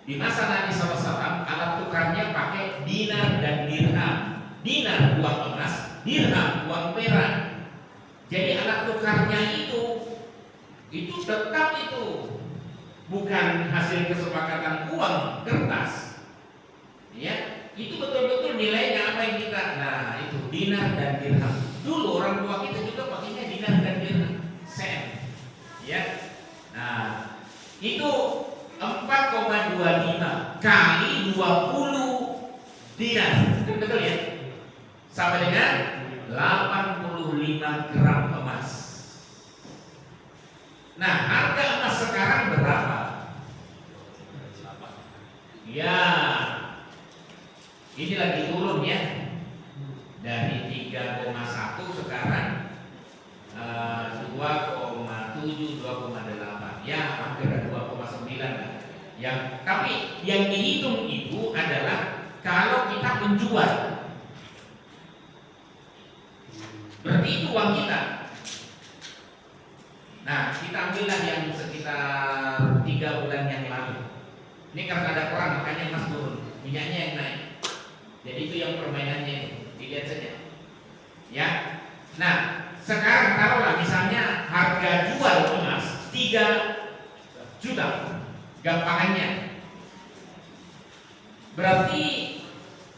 di masa Nabi SAW alat tukarnya pakai dinar dan dirham. Dinar uang emas, dirham uang perak. Jadi alat tukarnya itu tetap itu bukan hasil kesepakatan uang kertas. Ya, itu betul-betul nilainya apa yang kita. Nah, itu dinar dan dirham. Dulu orang tua kita juga pakainya dinar dan dirham, sen. Ya. Nah, itu 4,25 kali 20 dinar. Betul ya? Sama dengan 85 gram emas. Nah, harga emas sekarang berapa? Ya, ini lagi turun ya, dari 3,1 sekarang 2,7, 2,8, ya hampir 2,9 lah. Tapi yang dihitung itu adalah kalau kita menjual, berarti itu uang kita. Nah, kita ambillah yang sekitar 3 bulan yang lalu. Ini karena ada perang makanya emas turun, minyaknya yang naik. Jadi itu yang permainannya, dilihat saja. Ya. Nah, sekarang taruhlah misalnya harga jual emas 3 juta, gampangannya. Berarti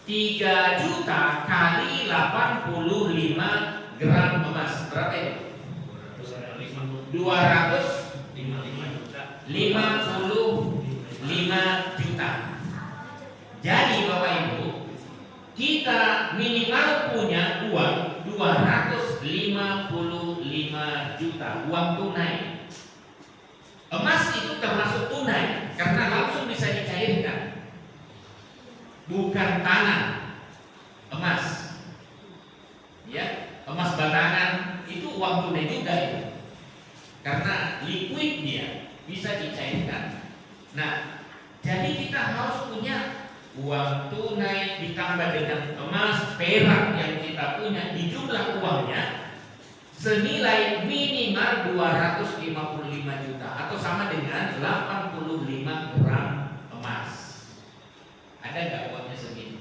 3 juta kali 85 gram emas berapa itu? 255 juta. Jadi Bapak Ibu, kita minimal punya uang 255 juta uang tunai. Emas itu termasuk tunai karena langsung bisa dicairkan, bukan tanah. Emas, ya, emas batangan itu uang tunai juga itu, karena liquid dia bisa dicairkan. Nah, jadi kita harus punya uang tunai ditambah dengan emas perak yang kita punya di jumlah uangnya senilai minimal 255 juta atau sama dengan 85 gram emas. Ada nggak uangnya segitu?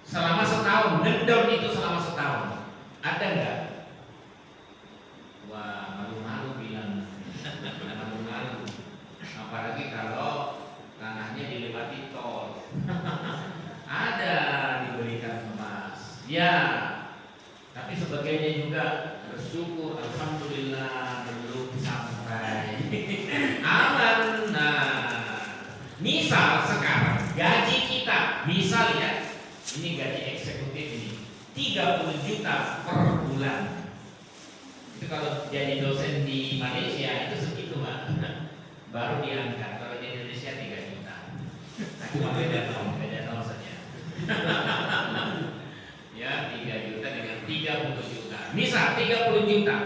Selama setahun, ngedown itu selama setahun. Ada nggak? Wah, malu-malu bilang. Malu-malu. Apalagi kalau tanahnya dilewati tol. Ada diberikan emas. Ya, tapi sebagainya juga bersyukur, alhamdulillah belum sampai. Aman. Nah, misal sekarang gaji kita, misal ya, ini gaji eksekutif ini 30 juta per bulan. Itu kalau jadi dosen di Malaysia itu segitu Pak. Baru diangkat. Kalau di Indonesia 3 juta. Nah, cuma beda tahun saja. Ya, 3 juta dengan 30 juta. Misal 30 juta.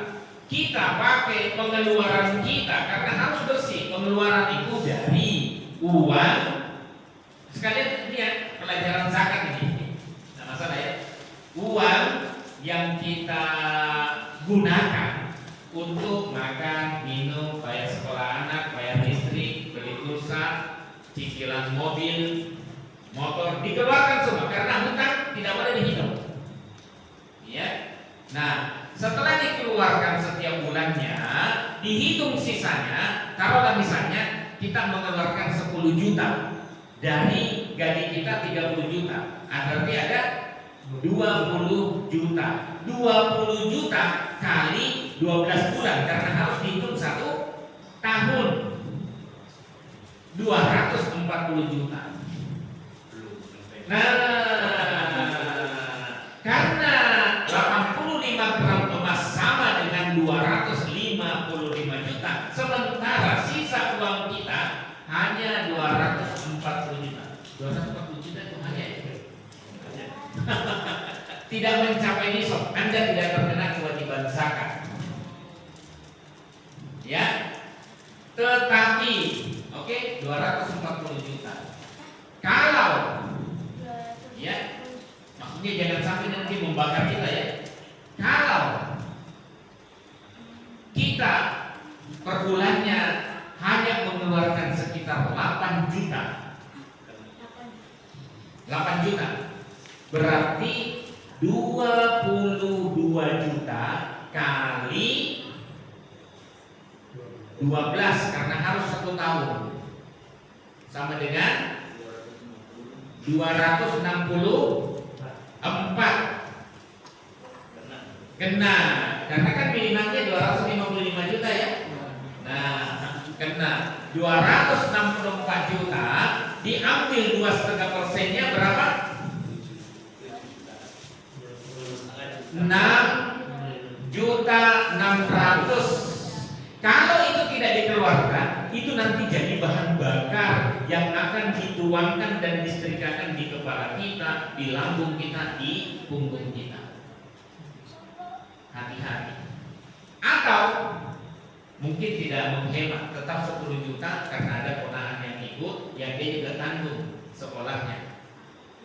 Kita pakai pengeluaran kita karena harus bersih. Pengeluaran itu dari uang. Sekalian lihat pelajaran zakat ini. Nah, masalah ya. Uang yang kita gunakan untuk makan, minum, bayar sekolah anak, bayar listrik, beli pulsa, cicilan mobil, motor, dikeluarkan semua karena hutang tidak boleh dihitung. Ya. Nah, setelah dikeluarkan setiap bulannya, dihitung sisanya. Kalau misalnya kita mengeluarkan 10 juta dari gaji kita 30 juta, berarti ada 20 juta. 20 juta kali 12 bulan karena harus dihitung 1 tahun. 240 juta. Nah, karena 85 gram emas sama dengan 255 juta, sementara sisa uang kita hanya 240 juta. 240 juta itu hanya tidak mencapai nisab, Anda tidak terkena kewajiban zakat. Tetapi, oke, 240 juta. Kalau, ya, maksudnya jangan sampai nanti membakar kita ya. Kalau kita per bulannya hanya mengeluarkan sekitar 8 juta, 8 juta, berarti 22 juta kali 12 karena harus 1 tahun sama dengan 264 kena, karena kan minimalnya 255 juta ya. Nah, kena 264 juta diambil 2,5%-nya berapa? 6.600.000. Kalau itu tidak dikeluarkan, itu nanti jadi bahan bakar yang akan dituangkan dan disetrikakan di kepala kita, di lambung kita, di punggung kita. Hati-hati. Atau mungkin tidak menghemat, tetap 10 juta karena ada ponakan yang ikut, yang dia juga tanggung sekolahnya.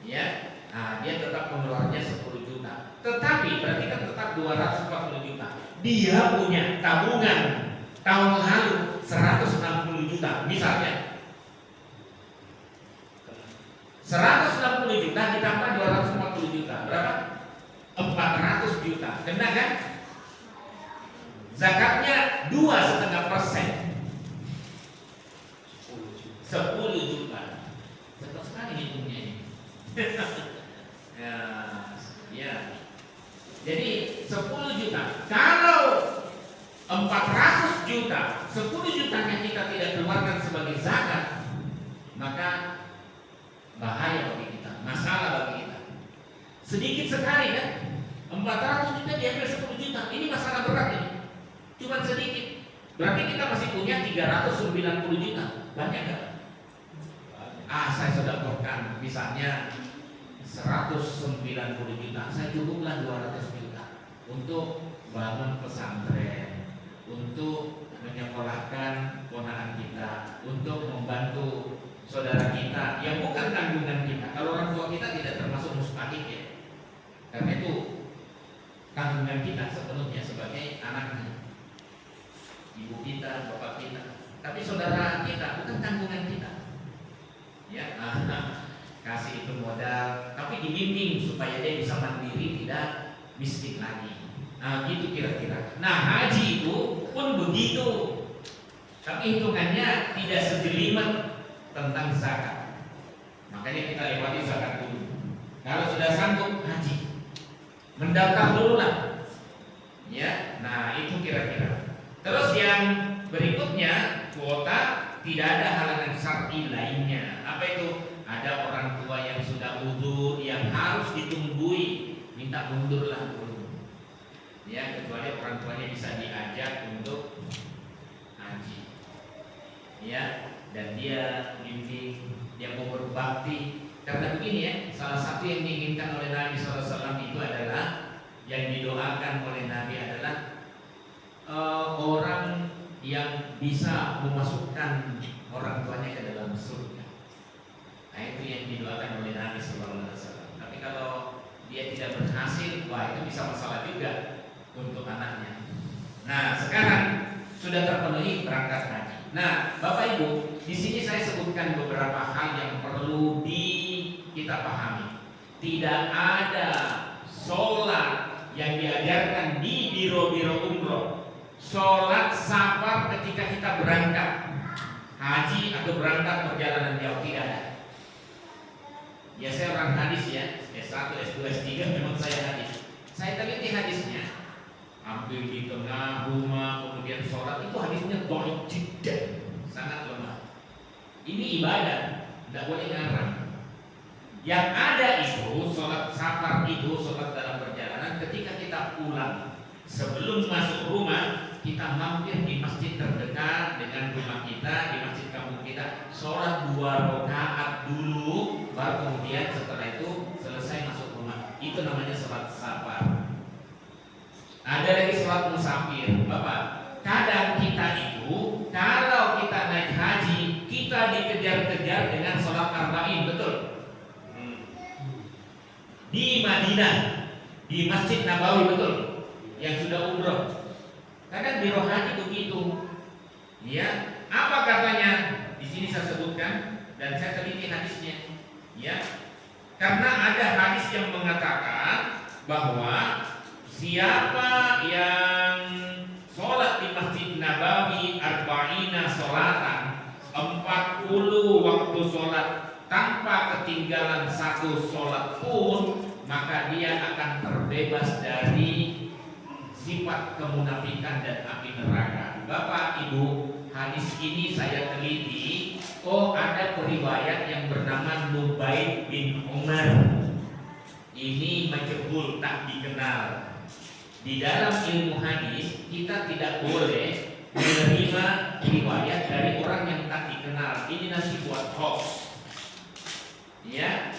Ya, nah, dia tetap mengeluarkannya 10 juta. Tetapi berarti kan tetap 240 juta. Dia punya tabungan tahun lalu 160 juta, misalnya 160 juta ditambah 240 juta, berapa? 400 juta, kena kan? Zakatnya 2,5%, 10 juta. Cepat sekali hitungnya ini. Ya. Jadi 10 juta. Kalau 400 juta, 10 jutanya kita tidak keluarkan sebagai zakat, maka bahaya bagi kita, masalah bagi kita. Sedikit sekali kan? 400 juta diambil 10 juta. Ini masalah berat ini. Cuma sedikit. Berarti kita masih punya 390 juta. Banyak nggak? Saya sedekahkan misalnya 190 juta. Saya cukuplah 200 juta untuk bangun pesantren, untuk menyekolahkan ponakan kita, untuk membantu saudara kita yang bukan tanggungan kita. Kalau orang tua kita tidak termasuk mustahik ya, karena itu tanggungan kita sepenuhnya sebagai anaknya, ibu kita, bapak kita. Tapi saudara kita bukan tanggungan kita. Ya, kasih itu modal, tapi dibimbing supaya dia bisa mandiri, tidak miskin lagi. Nah, gitu kira-kira. Nah, haji itu pun begitu. Tapi hitungannya tidak sejelimet tentang zakat. Makanya kita lewati zakat dulu. Kalau sudah sanggup haji, mendaftar dulu lah. Ya, nah itu kira-kira. Terus yang berikutnya, kuota tidak ada halangan syar'i lainnya. Apa itu? Ada orang tua yang sudah udzur yang harus ditunggui, minta mundurlah dulu. Ya, kecuali orang tuanya bisa diajak untuk haji. Ya, dan dia bimbing, dia mau berbakti. Karena begini ya, salah satu yang diinginkan oleh Nabi SAW itu adalah, yang didoakan oleh Nabi adalah orang yang bisa memasukkan orang tuanya ke dalam surga. Nah, itu yang didoakan oleh Nabi SAW. Tapi kalau dia tidak berhasil, wah itu bisa masalah juga untuk anaknya. Nah, sekarang sudah terpenuhi berangkat haji. Nah, Bapak Ibu, di sini saya sebutkan beberapa hal yang perlu kita pahami. Tidak ada sholat yang diajarkan di biro-biro umroh, sholat safar ketika kita berangkat haji atau berangkat perjalanan jauh, tidak ada. Ya, saya orang hadis ya, S1, S2, S3 memang saya hadis. Saya teliti hadisnya, hampir di tengah rumah kemudian sholat, itu hadisnya dhaif jiddan, sangat lemah. Ini ibadah, tidak boleh ngarang. Yang ada itu sholat safar, itu sholat dalam perjalanan ketika kita pulang. Sebelum masuk rumah, kita mampir di masjid terdekat dengan rumah kita, di masjid kampung kita, sholat 2 rakaat dulu, baru kemudian setelah itu selesai masuk rumah. Itu namanya sholat safar. Ada lagi sholat musafir, Bapak. Kadang kita itu kalau di Madinah, di Masjid Nabawi, betul, yang sudah umroh. Kadang biro haji begitu. Ya, apa katanya? Di sini saya sebutkan dan saya teliti hadisnya. Ya, karena ada hadis yang mengatakan bahwa siapa yang sholat di Masjid Nabawi arba'ina sholatan, 40 waktu sholat tanpa ketinggalan satu sholat pun, maka dia akan terbebas dari sifat kemunafikan dan api neraka. Bapak Ibu, hadis ini saya teliti. Oh, ada periwayat yang bernama Nubaid bin Umar. Ini majhul, tak dikenal. Di dalam ilmu hadis kita tidak boleh menerima riwayat dari orang yang tak dikenal. Ini nanti buat hoax. Ya,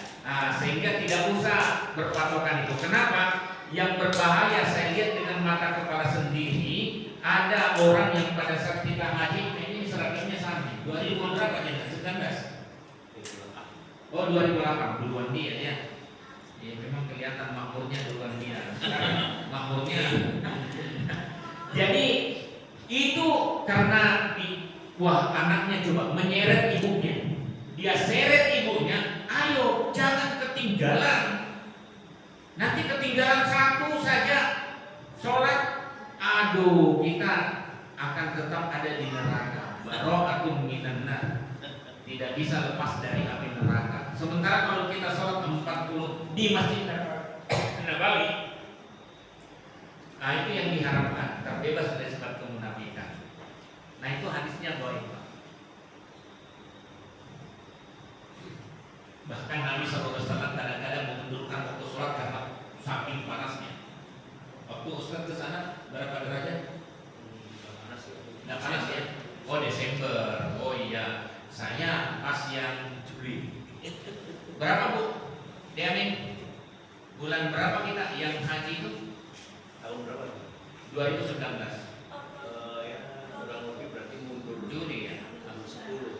sehingga tidak usah berpatokan itu. Kenapa? Yang berbahaya saya lihat dengan mata kepala sendiri, ada orang yang pada saat kita haji, ini seragamnya sama. 2000 berapa aja? 19. Oh, 2008 duluan dia ya. Ya memang kelihatan makmurnya duluan dia. Sekarang makmurnya. Jadi itu karena wah, anaknya coba menyeret ibunya. Dia seret ibunya, ayo jangan ketinggalan. Nanti ketinggalan satu saja sholat, aduh, kita akan tetap ada di neraka. Barokatun minan nar. Tidak bisa lepas dari api neraka. Sementara kalau kita sholat 40 di Masjid Nabawi, nah itu yang diharapkan, terbebas dari sifat kemunafikan. Nah itu hadisnya dhaif. Bahkan Nabi SAW kadang-kadang mengundurkan waktu sholat karena saking panasnya. Waktu Ustaz ke sana berapa derajat? Nggak panas ya? Oh, Desember. Oh iya, saya pas yang Juli. Berapa Bu? Diamin? Bulan berapa kita yang haji itu? Tahun berapa? 2019. Ya, kurang lebih berarti mundur Juli ya?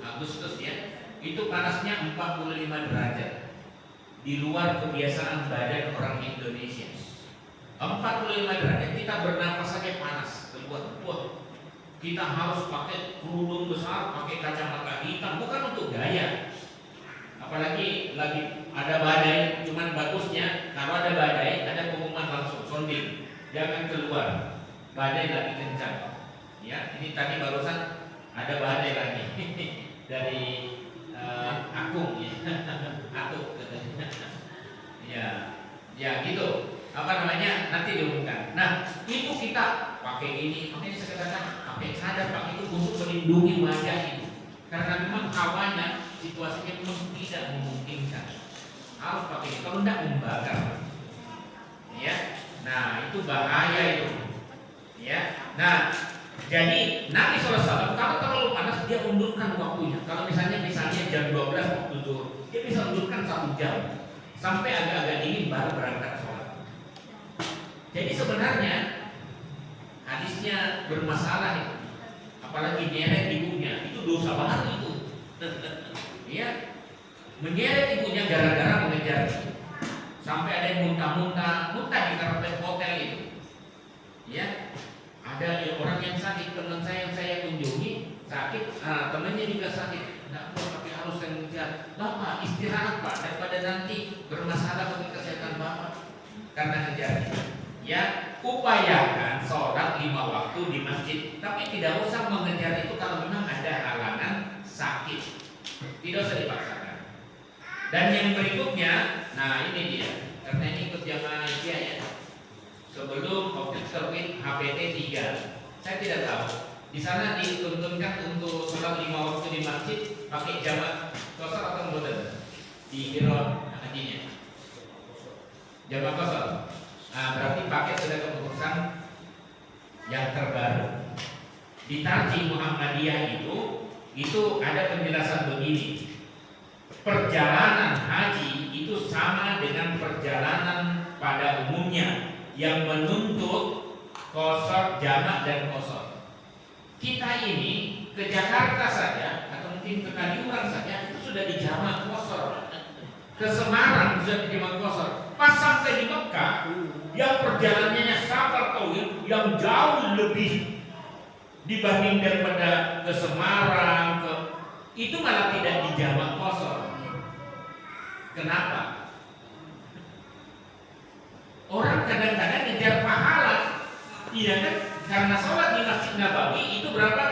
Agustus ya? Itu panasnya 45 derajat. Di luar kebiasaan badan orang Indonesia. 45 derajat, kita bernafas saja panas. Wah, kita harus pakai kerudung besar, pakai kacamata hitam, bukan untuk gaya. Apalagi lagi ada badai, cuman bagusnya kalau ada badai, ada pengumuman langsung sonding, jangan keluar. Badai lagi kencang. Ya, ini tadi barusan ada badai lagi dari Akung ya. Akung katanya. Ya gitu. Apa namanya? Nanti diumumkan. Nah, itu kita pakai ini, makanya saya katakan pakai cadar, pakai itu untuk melindungi wajah itu. Karena memang hawanya, situasinya memang tidak memungkinkan. Harus pakai itu, kalau tidak membakar. Ya. Nah, itu bahaya itu. Ya. Nah, jadi Nabi SAW kalau terlalu panas dia undurkan waktunya. Kalau misalnya jam 12 waktu zuhur, dia bisa undurkan 1 jam sampai agak-agak dingin baru berangkat sholat. Jadi sebenarnya hadisnya bermasalah itu. Apalagi nyeret ibunya, itu dosa baru itu. Ya, menyeret ibunya gara-gara mengejar. Sampai ada yang muntah di karpet hotel itu. Ya, ada orang yang sakit, teman saya yang saya kunjungi sakit, temannya juga sakit. Nggak perlu pakai harus yang mengejar. Bapak istirahat Pak, daripada nanti bermasalah bagi kesehatan Bapak karena ngejar. Ya, upayakan sholat 5 waktu di masjid, tapi tidak usah mengejar itu kalau memang ada halangan sakit. Tidak usah dipaksakan. Dan yang berikutnya, nah ini dia, karena ini ikut jamaah Aisyah ya. Sebelum COVID terbit HPT 3, saya tidak tahu. Di sana dituntunkan untuk sholat 5 waktu di masjid pakai jamak kosor atau modern di biro hajinya. Jamak kosor. Nah, berarti pakai sudah keputusan yang terbaru. Di Tarjih Muhammadiyah itu ada penjelasan begini. Perjalanan haji itu sama dengan perjalanan pada umumnya yang menuntut kosor, jamak dan kosor. Kita ini ke Jakarta saja atau mungkin ke Kaliurang saja itu sudah dijamak kosor. ke Semarang bisa di jamaah qasar. Pas sampai di Mekah, yang perjalanannya safar tauhid yang jauh lebih dibanding daripada ke Semarang itu malah tidak di jamaah qasar. Kenapa? Orang kadang-kadang ngejar pahala, iya kan? Karena sholat di Masjid Nabawi itu berapa?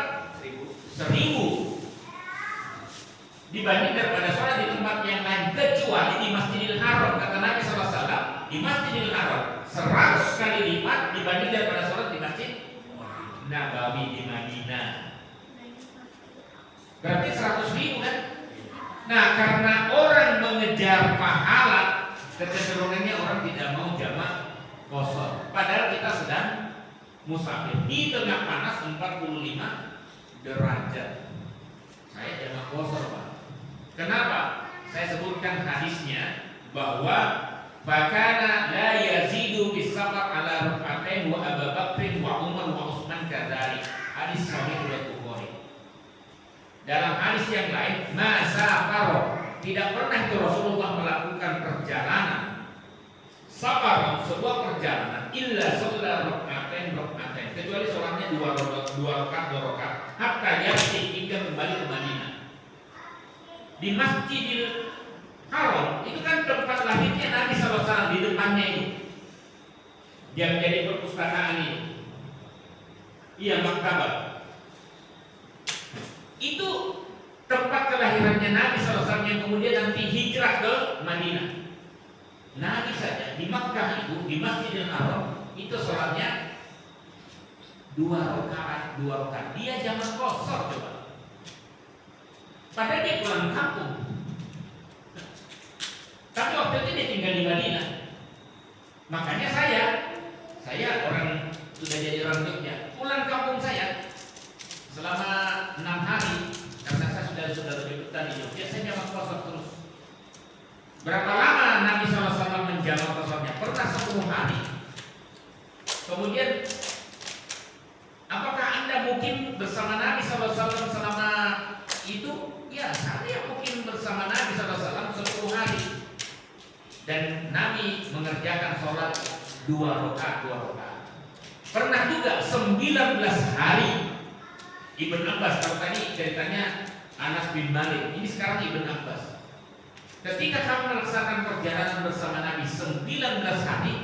1000 dibanding daripada sholat di tempat yang lain, kecuali di Masjidil Haram. Kata Nabi SAW, di Masjidil Haram 100 kali lipat dibanding daripada sholat di Masjid Nabawi di Madinah. Berarti 100.000 kan? Nah, karena orang mengejar pahala, kecenderungannya orang tidak mau jamak qasar. Padahal kita sedang musafir di tengah panas 45 derajat. Saya jamak qasar, Pak. Kenapa? Saya sebutkan hadisnya bahwa fakana la yazidu bis safar ala rak'atain wa Abu Bakr wa Umar wa Utsman kadzalik. Hadis sahih riwayat Bukhari. Dalam hadis yang lain, masafaro, tidak pernah itu Rasulullah melakukan perjalanan safar, sebuah perjalanan illa sholat rak'atain kecuali sholatnya dua rakaat hatta yati hingga kembali ke Madinah. Di Masjidil Haram itu kan tempat lahirnya Nabi SAW, di depannya itu yang jadi perpustakaan ini, iya, maktabah. Itu tempat kelahirannya Nabi SAW yang kemudian nanti hijrah ke Madinah. Nabi saja di Makkah itu, di Masjidil Haram itu sholatnya 2 rakaat. Dia jamak qasar, coba. Padahal dia pulang kampung. Tapi waktu itu dia tinggal di Madinah. Makanya saya orang sudah jadi orang Jogja, pulang kampung saya selama 6 hari karena saya sudah lebih betah di Jogja, saya jamak qasar terus. Berapa lama Nabi SAW menjamak qasarnya? Pernah 10 hari. Kemudian apakah Anda mungkin bersama Nabi SAW selama itu? Ya, saya mungkin bersama Nabi SAW 10 hari. Dan Nabi mengerjakan sholat 2 rakaat. Pernah juga 19 hari. Ibn Abbas, kalau tadi ceritanya Anas bin Malik, ini sekarang Ibn Abbas. Ketika kamu melaksanakan perjalanan bersama Nabi 19 hari,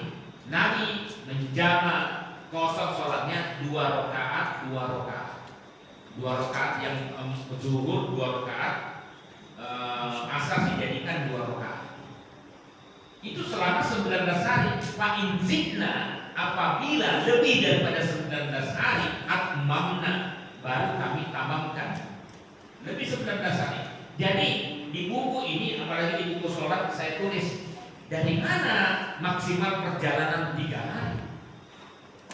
Nabi menjamak qasar sholatnya 2 rakaat. 2 rakaat yang zuhur 2 rakaat, asar dijadikan 2 rakaat. Itu selama 19 hari. Fa'in zidna, apabila lebih daripada 19 hari, atmamna, baru kami tamamkan. Lebih 19 hari. Jadi di buku ini, apalagi di buku sholat, saya tulis dari mana maksimal perjalanan 3 hari.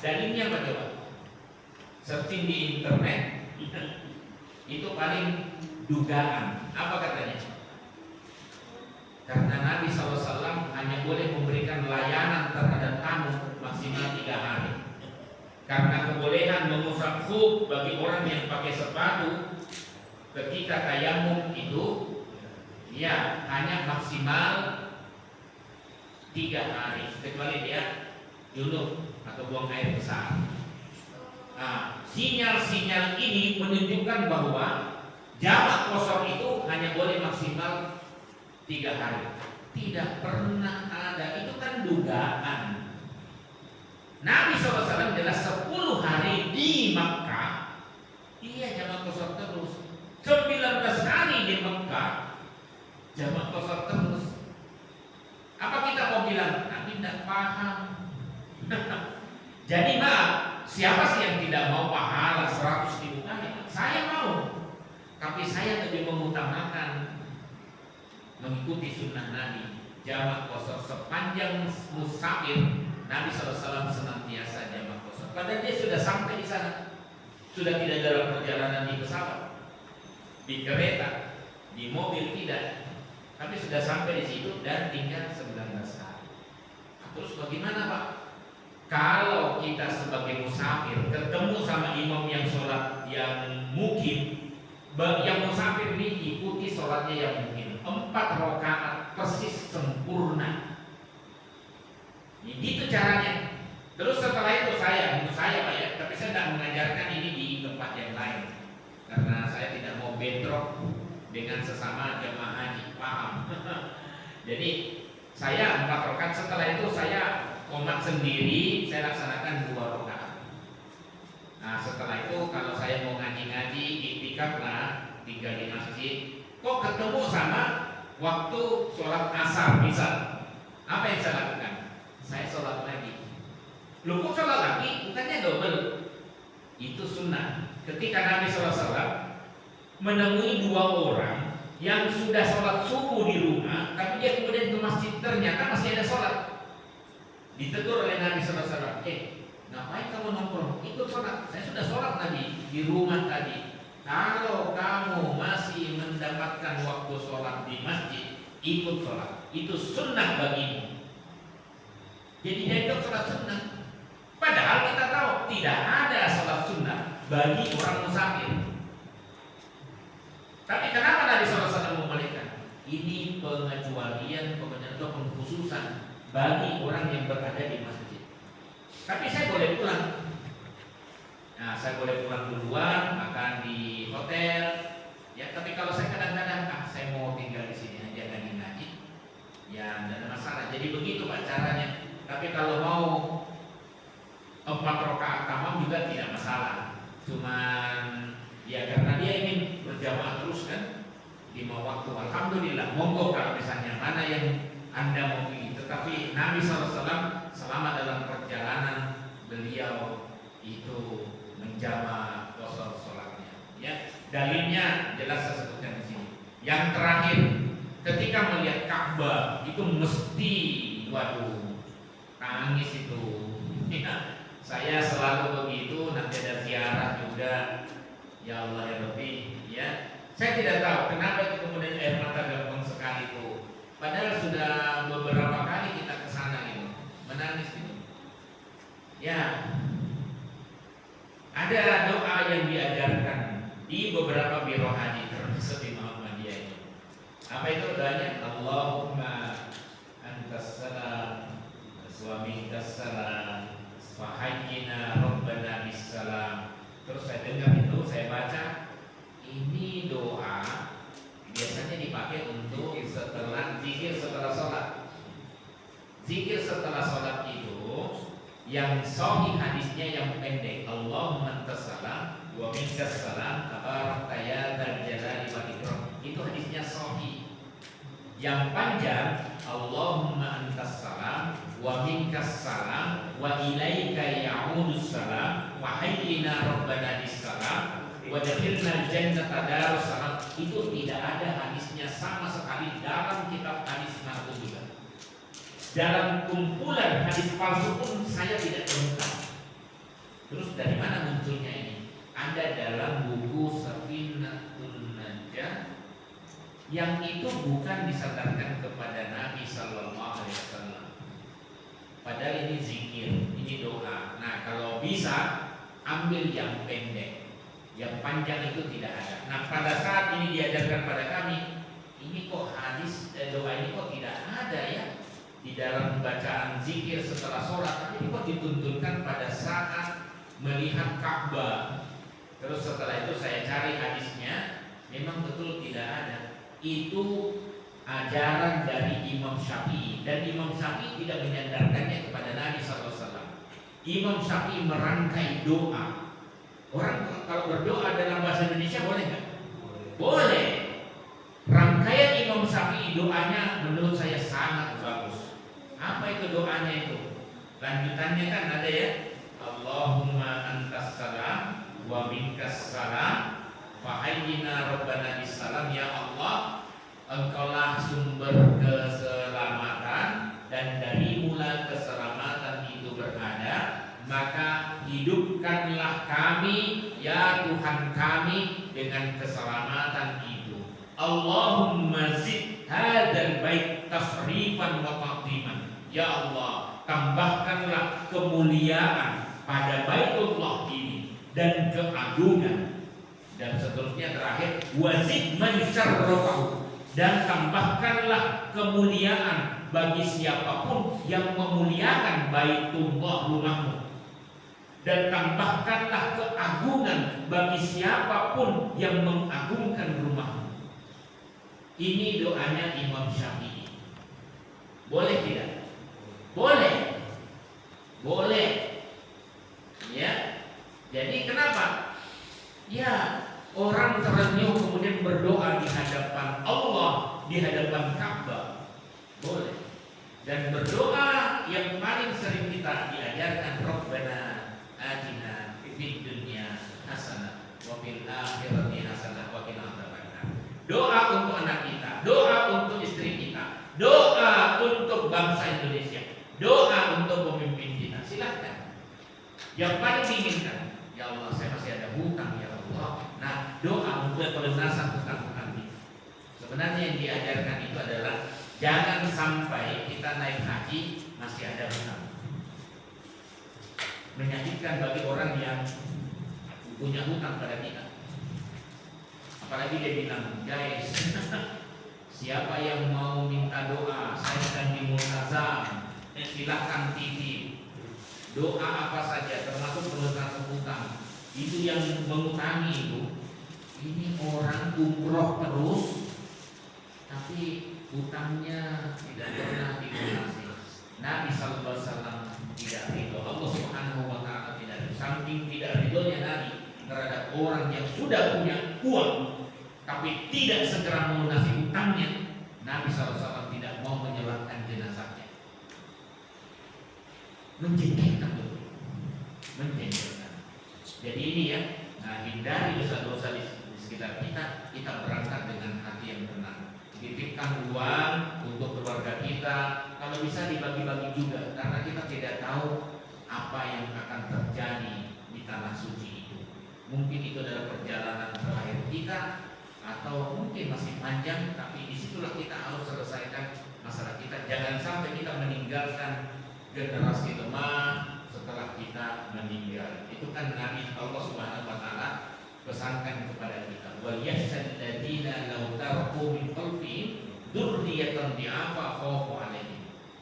Dalilnya apa coba? Searching di internet, itu paling dugaan. Apa katanya? Karena Nabi SAW hanya boleh memberikan layanan terhadap tamu maksimal 3 hari. Karena kebolehan mengusap khuf bagi orang yang pakai sepatu ketika tayamum itu, ya, hanya maksimal 3 hari, kecuali dia junub atau buang air besar. Nah, sinyal-sinyal ini menunjukkan bahwa jamak qasar itu hanya boleh maksimal 3 hari. Tidak pernah ada, itu kan dugaan. Nabi SAW jelas 10 hari di Makkah, iya jamak qasar terus. 19 hari di Makkah, jamak qasar terus. Apa kita mau bilang? Nabi tidak paham. Jadi maaf, siapa sih yang tidak mau pahala 100.000 kali? Saya mau, tapi saya lebih mengutamakan mengikuti sunnah Nabi. Jamak qasar sepanjang musafir, Nabi SAW senantiasa jamak qasar. Padahal dia sudah sampai di sana, sudah tidak dalam perjalanan di pesawat, di kereta, di mobil, tidak, tapi sudah sampai di situ dan tinggal 19 hari. Terus bagaimana, Pak? Kalau kita sebagai musafir ketemu sama imam yang sholat yang mukim, yang musafir ini ikuti sholatnya yang mukim 4 rakaat persis sempurna. Jadi itu caranya. Terus setelah itu menurut saya Pak ya, tapi saya tidak mengajarkan ini di tempat yang lain karena saya tidak mau bentrok dengan sesama jemaah haji, paham? Jadi saya 4 rakaat, setelah itu saya qomat sendiri, saya laksanakan 2 rakaat. Nah setelah itu kalau saya mau ngaji-ngaji, iktikaf lah, tinggal di masjid, kok ketemu sama waktu sholat asar misal, apa yang saya lakukan? Saya sholat lagi. Loh kok sholat lagi? Bukannya double? Itu sunnah. Ketika Nabi SAW menemui 2 orang yang sudah sholat subuh di rumah, tapi dia kemudian ke masjid, ternyata masih ada sholat. Ditegur oleh Nabi SAW, ngapain kamu nongkrong? Ikut sholat. Saya sudah sholat tadi di rumah tadi. Kalau kamu masih mendapatkan waktu sholat di masjid, ikut sholat. Itu sunnah bagimu. Jadi dia ikut sholat sunnah. Padahal kita tahu tidak ada sholat sunnah bagi orang musafir. Tapi kenapa Nabi SAW membolehkan? Ini pengecualian, atau pengkhususan bagi orang yang berada di masjid. Tapi saya boleh pulang. Nah, saya boleh pulang duluan, makan di hotel. Ya, tapi kalau saya kadang-kadang, saya mau tinggal di sini aja ngaji, ya tidak ada masalah. Jadi begitu Pak caranya. Tapi kalau mau 4 rakaat tamam juga tidak masalah. Cuman ya karena dia ingin berjamaah terus kan, 5 waktu. Alhamdulillah, monggo kalau misalnya mana yang Anda mau pilih. Tetapi Nabi SAW selama dalam perjalanan beliau itu menjama sholatnya. Ya, dalilnya jelas saya sebutkan di sini. Yang terakhir, ketika melihat Ka'bah itu mesti, waduh, tangis itu. Ya, saya selalu begitu. Nanti ada ziarah juga. Ya Allah ya Rabbi, ya. Saya tidak tahu kenapa itu kemudian air mata gampang sekali itu. Padahal sudah beberapa kali kita ke sana gitu, menangis gitu. Ya. Ada doa yang diajarkan di beberapa biro haji termasuk di Muhammadiyah ini. Apa itu doanya? Allahumma antas salam wa minkas salam wa hayyina rabbana bis salam. Terus saya dengar itu, saya baca, ini doa biasanya dipakai untuk setelah zikir setelah sholat. Zikir setelah sholat itu yang sahih hadisnya yang pendek, Allahumma antas salam wa minkas salam tabarakta ya dzal jalali wal ikram. Itu hadisnya sahih. Yang panjang, Allahumma antas salam wa minkas salam wa ilaika ya'udus salam wa hayyina rabbana bis salam wa dakhilna jannata darus salam. Itu tidak ada hadisnya sama sekali dalam kitab hadis Nabawi. Dalam kumpulan hadis palsu pun saya tidak temukan. Terus dari mana munculnya ini? Ada dalam buku Safinatun Najah yang itu bukan disandarkan kepada Nabi Sallallahu Alaihi Wasallam. Padahal ini zikir, ini doa. Nah kalau bisa ambil yang pendek, yang panjang itu tidak ada. Nah pada saat ini diajarkan pada kami, ini kok hadis doa ini kok tidak ada ya di dalam bacaan zikir setelah sholat, tapi ini kok dituntunkan pada saat melihat Ka'bah. Terus setelah itu saya cari hadisnya, memang betul tidak ada. Itu ajaran dari Imam Syafi'i, dan Imam Syafi'i tidak menyandarkannya kepada Nabi SAW. Imam Syafi'i merangkai doa. Orang kalau berdoa dalam bahasa Indonesia boleh nggak? Boleh. Rangkaian Imam Syafi'i doanya menurut saya sangat bagus. Apa itu doanya itu? Lanjutannya kan ada ya, Allahumma antas salam wa minkas salam fa hayyina rabbana bis salam. Ya Allah, Engkaulah sumber keselamatan dan dari mula keselamatan itu berada, maka hidupkanlah kami ya Tuhan kami dengan keselamatan itu. Allahumma zid hadzal bait tasrifan wa taqdiman. Ya Allah, tambahkanlah kemuliaan pada Baitullah ini dan keagungan. Dan seterusnya terakhir, wazid man syarrafahu. dan tambahkanlah kemuliaan bagi siapapun yang memuliakan Baitullah rumahmu, dan tambahkanlah keagungan bagi siapapun yang mengagungkan rumahmu. Ini doanya Imam Syafi'i. Boleh tidak? Boleh. Boleh. Ya. Jadi kenapa? Ya, orang terenyuh kemudian berdoa di hadapan Allah, di hadapan Ka'bah. Boleh. Dan berdoa yang paling sering kita diajarkan, Rabbana atina fid dunya hasanah wa fil akhirati hasanah wa qina adzabannar. Doa untuk anak kita, doa untuk istri kita, doa untuk bangsa Indonesia, doa untuk pemimpin kita. Silakan. Yang paling diinginkan, ya Allah, saya masih ada hutang ya Allah. Nah, doa untuk pelunasan hutang-hutang kita. Sebenarnya yang diajarkan itu adalah jangan sampai kita naik haji masih ada hutang. Menyakitkan bagi orang yang punya hutang pada kita. Apalagi dia bilang, guys, siapa yang mau minta doa, saya sedang di multazam, silahkan titip. Doa apa saja, termasuk pelunasan hutang. Itu yang mengutangi itu. Ini orang umroh terus, tapi hutangnya tidak pernah dilunasi. Nabi Sallallahu Alaihi Wasallam tidak ridho, Allah Subhanahu Wa Taala tidak ridho. Samping tidak ridhonya Nabi terhadap orang yang sudah punya uang tapi tidak segera melunasi hutangnya, Nabi Sallallahu Alaihi Wasallam tidak mau menyolatkan jenazahnya. Menjengkelkan betul, menjengkelkan. Jadi ini ya, nah hindari dosa-dosa di sekitar kita. Kita berangkat dengan hati yang tenang. Titipkan uang untuk keluarga kita, kalau bisa dibagi-bagi juga, karena kita tidak tahu apa yang akan terjadi di tanah suci itu. Mungkin itu adalah perjalanan terakhir kita, atau mungkin masih panjang, tapi disitulah kita harus selesaikan masalah kita. Jangan sampai kita meninggalkan generasi lemah setelah kita meninggal. Itu kan Nabi Allah Subhanahu Wa Taala pesankan kepada kita, wal yahsal ladina law tarku min khalfihim dzurriyyatan di'afa khafu 'alaihim.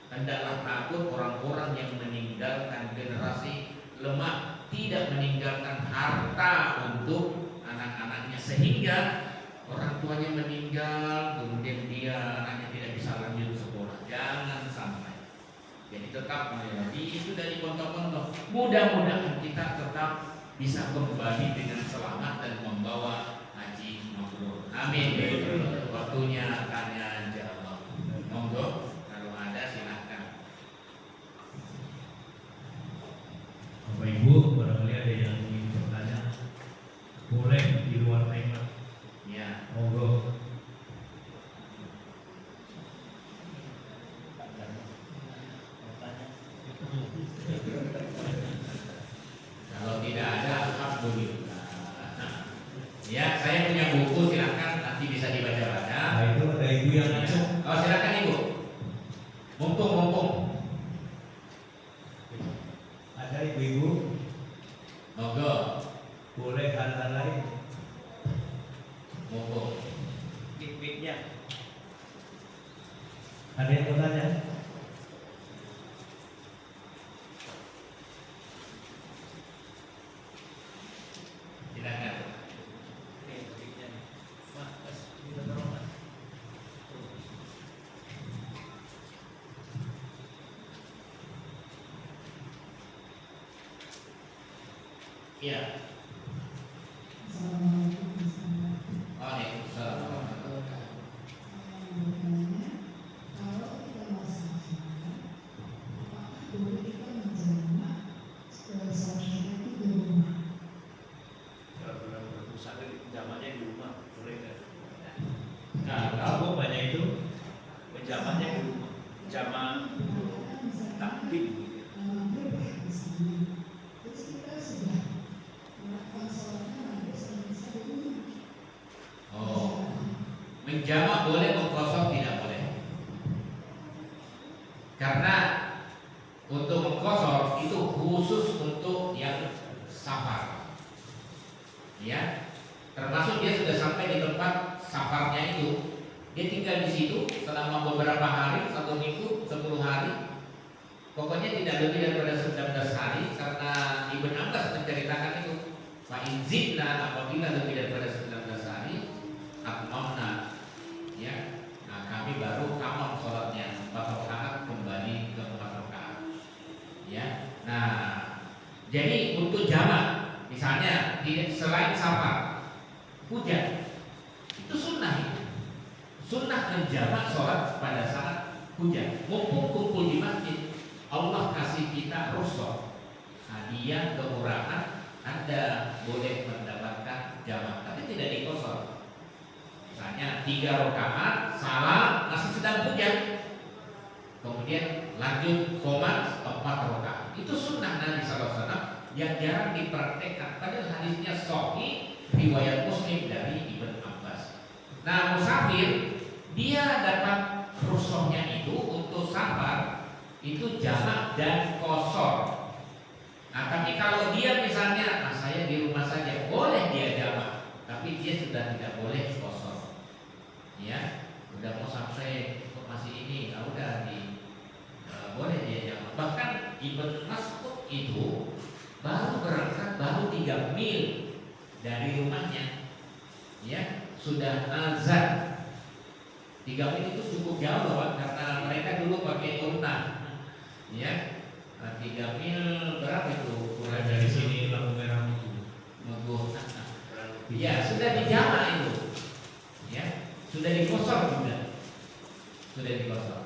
Hendaklah takut orang-orang yang meninggalkan generasi lemah, tidak meninggalkan harta untuk anak-anaknya, sehingga orang tuanya meninggal kemudian dia anaknya tidak bisa lanjut sekolah. Jangan sampai. Jadi tetap melewati itu dari contoh-contoh. Mudah-mudahan kita tetap bisa kembali dengan selamat dan membawa haji mabrur. Amin. Waktunya tanya jawab. Monggo, kalau ada silahkan. Bapak Ibu, barangkali ada yang ingin bertanya, boleh di luar tema. Ya. Monggo. Kalau tidak ada, alhamdulillah. Ya, saya punya buku, silakan nanti bisa dibaca-baca. Nah itu ada ibu yang ngacung. Oh, silakan Ibu. Mumpung. Ada ibu-ibu, Monggo. boleh hal-hal lain. Mumpung. Miknya. Ada yang bertanya? Silakan. Iya. Waalaikumsalam warahmatullahi wabarakatuh. Jamaknya di rumah, boleh nggak? Kalau banyak itu Jamaknya di rumah, jamak takbir. Oh, menjamak boleh, mengkosor tidak boleh. Karena untuk mengkosor itu khusus untuk yang safar. Ya, termasuk dia sudah sampai di tempat safarnya itu, Dia tinggal di situ selama beberapa hari, 1 minggu, 10 hari. Pokoknya tidak lebih daripada 19 hari, karena Ibn Abbas menceritakan itu. Fa in zidna, apabila lebih daripada 19 hari, atmamna, ya. Nah, kami baru kamar sholatnya 4 rakaat kembali ke 4 rakaat. Ya. Nah, jadi untuk jamak, misalnya selain safar, hujan, itu sunnah. Sunnah menjamak sholat pada saat hujan. Mumpung kumpul di masjid, Allah kasih kita rukhsah, hadiah kemurahan, Anda boleh mendapatkan jamak, tapi tidak dikosor. Misalnya 3 rakaat, salam, masih sedang hujan, kemudian lanjut qomat 4 rakaat. Itu sunnah Nabi SAW yang jarang dipraktekkan. Padahal hadisnya sahih, riwayat Muslim dari Ibn Abbas. Nah, musafir dia dapat rukhsahnya itu untuk safar, itu jamak dan qasar. Nah, tapi kalau dia misalnya, saya di rumah saja, boleh dia jamak, tapi dia sudah tidak boleh qasar. Ya, udah mau sampai kok masih ini, udah boleh dia jamak. Bahkan Ibn Mas'ud itu baru berangkat, baru 3 mil dari rumahnya, ya sudah azan. 3 mil itu cukup jauh, Pak, karena mereka dulu pakai unta. Ya, 3 mil berapa itu? Mulai dari sini lampu merah Mugu. Ya, sudah dijamak itu. Ya, sudah dikosor juga. Sudah dikosor.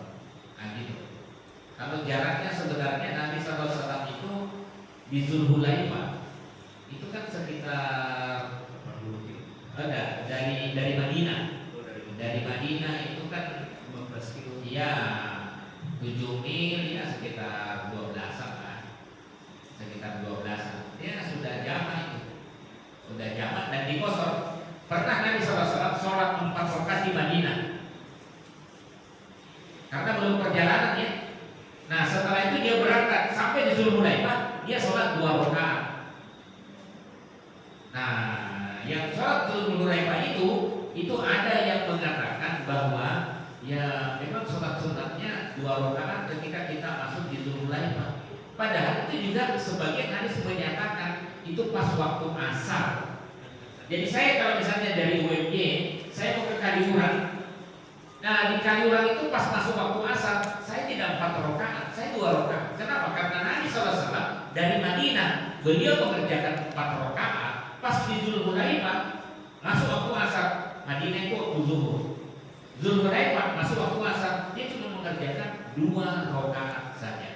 Nah, gitu. Kalau jaraknya sebenarnya Nabi SAW itu di Zulhulaifah itu kan sekitar dari Madinah. Dari Madinah itu kan 15 kilo. Iya, 7 mil, ya sekitar 12-an kan. Sekitar 12-an. Dia sudah jamak itu. Sudah jamak dan dikosor. Pernah Nabi SAW sholat 4 rakaat di Madinah, karena belum perjalanan ya. Nah, setelah itu dia berangkat sampai di Zulhulaifah, dia sholat 2 rakaat. Nah, yang sholat Zulhulaifah itu ada yang mengatakan bahwa ya memang sholat sunatnya 2 rakaat ketika kita masuk di Zulhulaifah. Padahal itu juga sebagian hadis menyatakan itu pas waktu asar. Jadi saya kalau misalnya dari UMY, saya mau ke Kaliurang. Nah, di Kaliurang itu pas masuk waktu asar, saya tidak 4 rakaat, saya 2 rakaat. Kenapa? Karena Nabi SAW dari Madinah, beliau mengerjakan 4 rakaat. Pas di Zulhulaifah masuk waktu asar. Madinah itu waktu zuhur. Zulhulaifah masuk waktu asar, dia cuma mengerjakan 2 rakaat saja.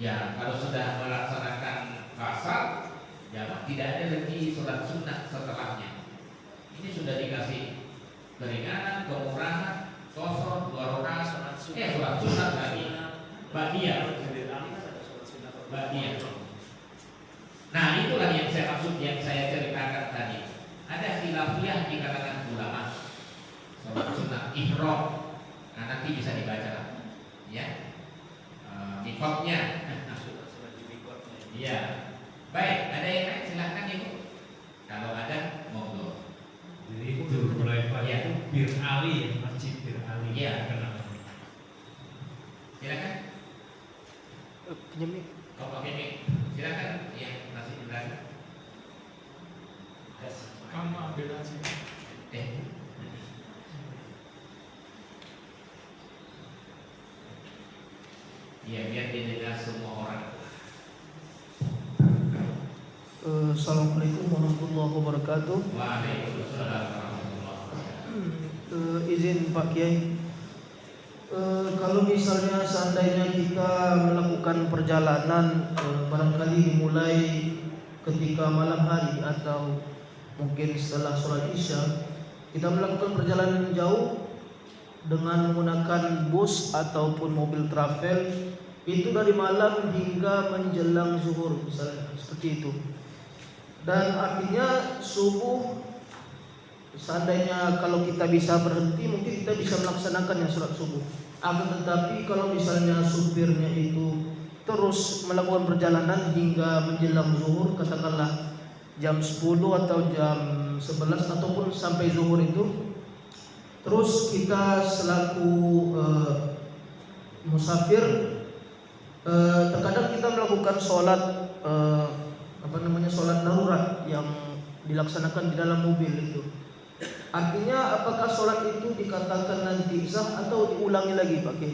Ya, kalau sudah melaksanakan asar, ya tidak ada lagi sholat sunnah setelahnya. Ini sudah dikasih keringanan, kemurahan, qasar 2 rakaat, sholat sunnah lagi, ba'diyah. Nah, itulah yang saya maksud, yang saya ceritakan tadi. Ada khilafiyah di kalangan ulama. Sholat sunnah ihram, nah, nanti bisa dibaca, ya. Mikotnya. Iya. Baik, ada yang lain silahkan Ibu. Kalau ada, monggo. Jadi Zulhulaifah itu Bir Ali, ya, Masjid Bir Ali. Iya. Kenapa? Silakan. Penyemik. Kau pakai mic. Silakan. Ya, masih berani. Kamu ambil aja. Iya, biar didengar semua orang. Assalamualaikum warahmatullahi wabarakatuh. Waalaikumsalam warahmatullahi wabarakatuh. Izin Pak Kiai, kalau misalnya seandainya kita melakukan perjalanan barangkali dimulai ketika malam hari atau mungkin setelah sholat isya, kita melakukan perjalanan jauh dengan menggunakan bus ataupun mobil travel, itu dari malam hingga menjelang zuhur misalnya, seperti itu. Dan artinya subuh, seandainya kalau kita bisa berhenti, mungkin kita bisa melaksanakan yang sholat subuh. Akan tetapi kalau misalnya supirnya itu terus melakukan perjalanan hingga menjelang zuhur, katakanlah jam 10 atau jam 11 ataupun sampai zuhur itu, Terus kita selaku musafir, terkadang kita melakukan sholat sholat darurat yang dilaksanakan di dalam mobil itu. Artinya apakah sholat itu dikatakan nanti sah atau diulangi lagi pakai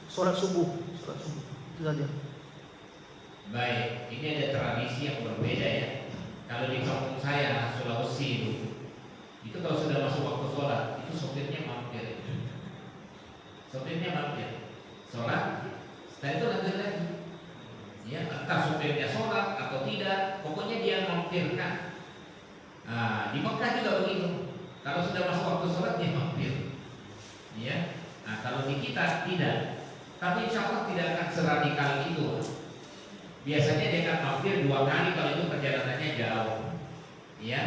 sholat subuh itu saja. Baik, ini ada tradisi yang berbeda ya. Kalau di kampung saya Sulawesi itu kalau sudah masuk waktu sholat itu sopirnya mampir. Sholat, setelah itu lanjut lagi. Ya, entah sopirnya sholat atau tidak, pokoknya dia mampirkan. Di Mekah juga begitu. Kalau sudah masuk waktu sholat dia mampir. Ya, kalau di kita tidak. Tapi insya Allah tidak akan seradikal itu. Biasanya dia akan mampir 2 kali kalau itu perjalanannya jauh. Ya,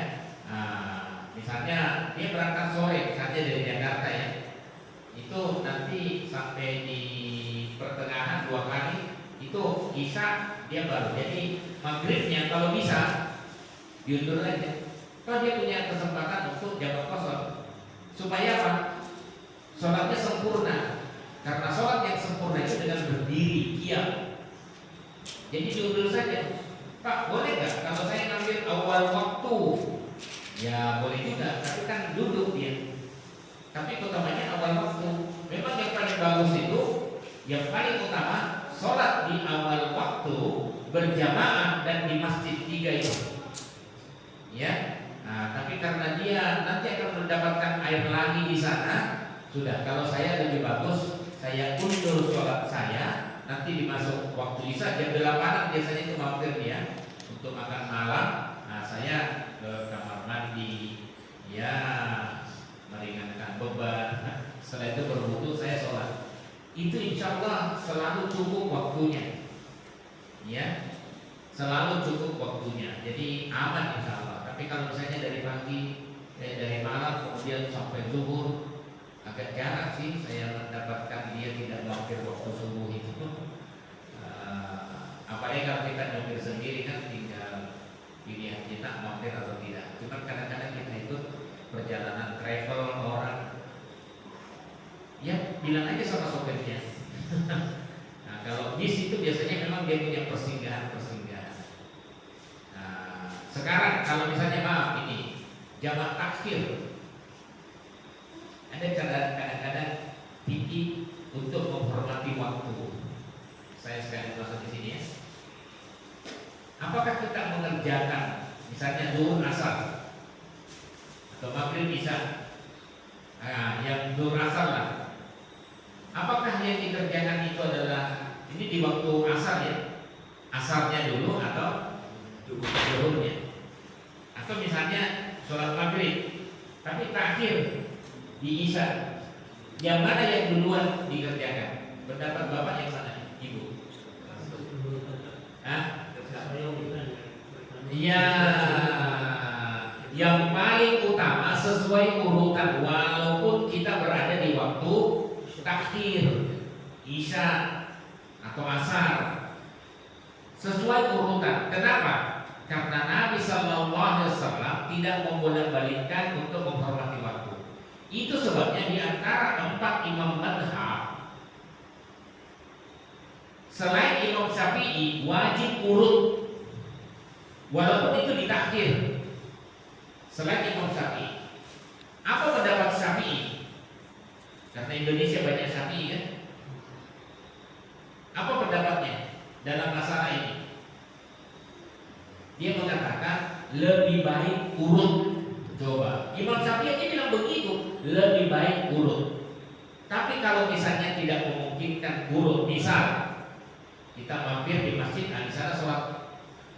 misalnya dia berangkat sore, misalnya dari Jakarta ya, itu nanti sampai di pertengahan 2 kali, itu isya dia baru. Jadi maghribnya kalau bisa diundur aja. Kalau dia punya kesempatan untuk jamak kosong, supaya apa? Sholatnya sempurna. Karena sholat yang sempurna itu dengan berdiri, diam. Jadi diundur saja. Pak, boleh nggak kalau saya ngambil awal waktu? Ya boleh juga, tapi kan duduk dia. Tapi utamanya awal waktu. Memang yang paling bagus itu, yang paling utama sholat di awal waktu berjamaah dan di masjid 3 itu. Ya, tapi karena dia nanti akan mendapatkan air lagi di sana, sudah. Kalau saya lebih bagus, saya undur sholat saya. Nanti dimasuk waktu isya jam 8 biasanya itu mampir dia untuk makan malam. Saya ke kamar mandi, ya meringankan beban. Setelah itu berwudu saya sholat. Itu insya Allah selalu cukup waktunya. Ya, selalu cukup waktunya. Jadi aman insya Allah. Tapi kalau misalnya dari pagi, dari malam kemudian sampai zuhur, agak jarang sih saya mendapatkan dia tidak mampir waktu subuh itu. Apalagi kalau kita mampir sendiri kan tinggal pilihan kita mampir atau tidak. Cuma kadang-kadang kita ikut perjalanan travel orang, ya bilang aja sama sopirnya. Kalau bis itu biasanya memang dia punya persinggahan. Sekarang kalau misalnya maaf ini jamak takhir, ada kadang-kadang tinggi untuk menghormati waktu. Saya sekali masuk di sini ya. Apakah kita mengerjakan misalnya zuhur asar atau maghrib isya, yang zuhur asar lah. Apakah yang dikerjakan itu adalah ini di waktu asar ya, asarnya dulu atau zuhurnya? Atau misalnya sholat maghrib tapi terakhir di isya, yang mana yang duluan dikerjakan? Pendapat bapak yang mana, ibu? Ya, yang paling utama sesuai urutan, walaupun kita berada di waktu takhir, isya atau asar, sesuai urutan. Kenapa? Karena Nabi Sallallahu Alaihi Wasallam tidak membolak-balikkan untuk menghormati waktu. Itu sebabnya di antara 4 imam madhab, selain Imam Syafi'i wajib urut, walaupun itu ditakhir. Selain Imam Syafi'i, apa pendapat Syafi'i? Karena Indonesia banyak Syafi'i kan? Apa pendapatnya dalam masalah ini? Dia mengatakan lebih baik urut. Coba, Imam Syafi'i aja bilang begitu, lebih baik urut. Tapi kalau misalnya tidak memungkinkan urut, misal kita mampir di masjid, di sana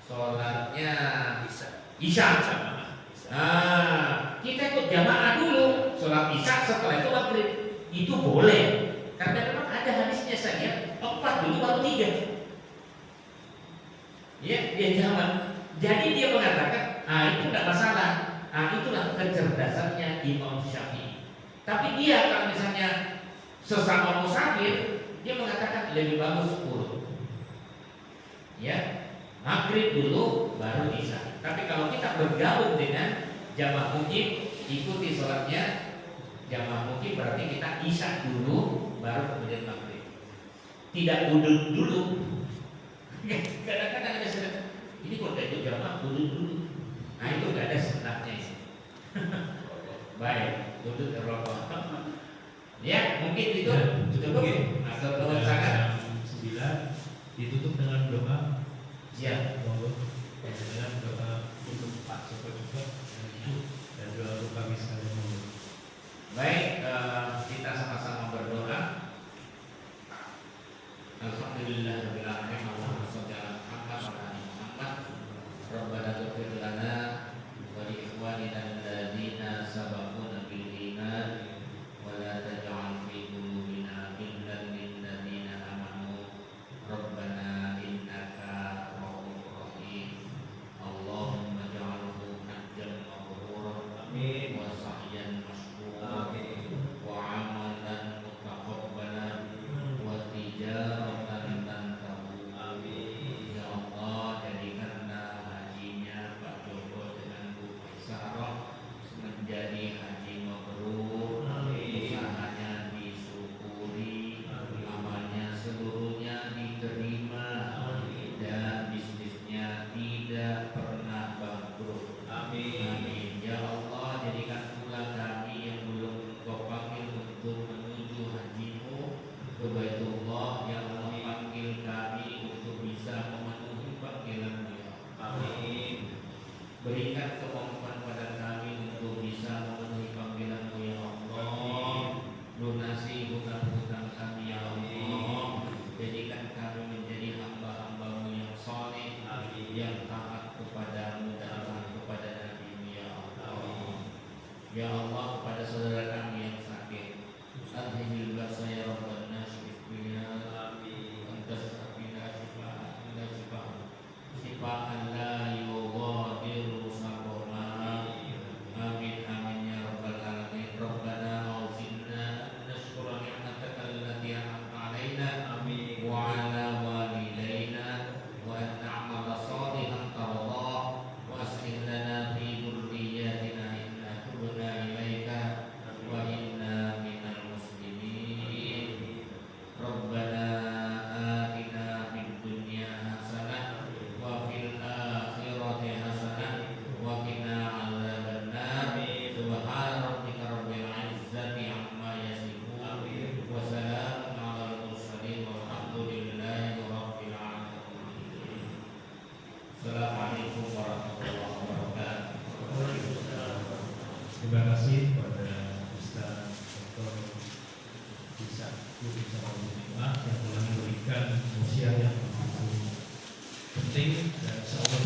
sholatnya isya. Kita ikut jamaah dulu, sholat isya setelah itu maghrib, itu boleh. Karena memang ada hadisnya saja, 4 dulu baru 3. Ya, dia jamaah. Jadi dia mengatakan, itu tidak masalah. Itulah kecerdasannya Imam Syafi'i. Tapi dia kalau misalnya sesama musafir, dia mengatakan lebih bagus urut. Ya, maghrib dulu baru isya. Tapi kalau kita bergabung dengan jamaah mukim, ikuti sholatnya Jamaah mungkin berarti kita isya dulu baru kemudian maghrib. Tidak uduk dulu. Kadang-kadang ada sedang ini kok itu jamaah uduk dulu. Nah itu gak ada sunatnya ini. Baik, uduk rokok. Ya mungkin itu cukup atau Sudah sangat jam 9 ditutup dengan doa. ya. Monggo dengan doa untuk Pak Joko juga dan doa untuk kami sekalian. Monggo. Baik, kita sama-sama berdoa. Alhamdulillahirabbil alamin. Allahumma shalli ala Muhammad wa ala ali Muhammad. Rabbana ighfir lana wa li ikhwanina alladziina sabaquna bil iman wa la taj'al fi qulubina ghillan lil ladzina amanu. Rabbana innaka ra'ufur rahim. Allahumma ij'alhu hajjan mabruran. Amin. Wa sa'yan mashkuran. Wa 'amalan mutaqabbalan. Wa tijaratan lan tabur. Amin. Ya Allah, jadikanlah hajinya Pak Joko dengan Bu Sarah menjadi haji mabrur. Amin. Usahanya disyukuri. Amin. Amalnya seluruhnya diterima. Amin. Dan bisnisnya tidak pernah bangkrut. Amin. Amin. Ya Allah, jadikan pula kami yang belum Engkau panggil untuk menuju hajimu ke Baitullah. Ya Allah, panggil kami untuk bisa memenuhi panggilan-Mu ya Allah. Amin. Berikan kemampuan pada kami untuk bisa memenuhi panggilan-Mu ya Allah. Lunasi hutang-hutang kami ya Allah. Jadikan kami menjadi hamba-hamba-Mu yang saleh, yang taat kepada-Mu dan taat kepada Nabi-Mu ya Allah. Ya Allah, kepada saudara kami yang sakit, adhimil ba'sa ya Rabban nas bismillah. Amin. Antas afina shifa'an la shifa'an la yughadiru saqama. Amin amin ya rabbal alamin. Rabbana auzinna nashkura ni'mataka allati an'amta 'alaina wa 'ala walidayna wa an na'mala shalihan tardah wa aslih lana fi dhurriyyatina inna tubna ilaika wa inna minal muslimin. Rabbana atina fid dunya hasanah wa fil akhirati hasanah wa qina adzabannar. Subhana rabbika rabbil izzati amma yasifun wa salamun alal mursalin walhamdulillahi rabbil alamin. Assalamualaikum warahmatullahi wabarakatuh. Terima kasih kepada Ustaz Dr. Bisa yang telah memberikan usia yang begitu penting dan seolah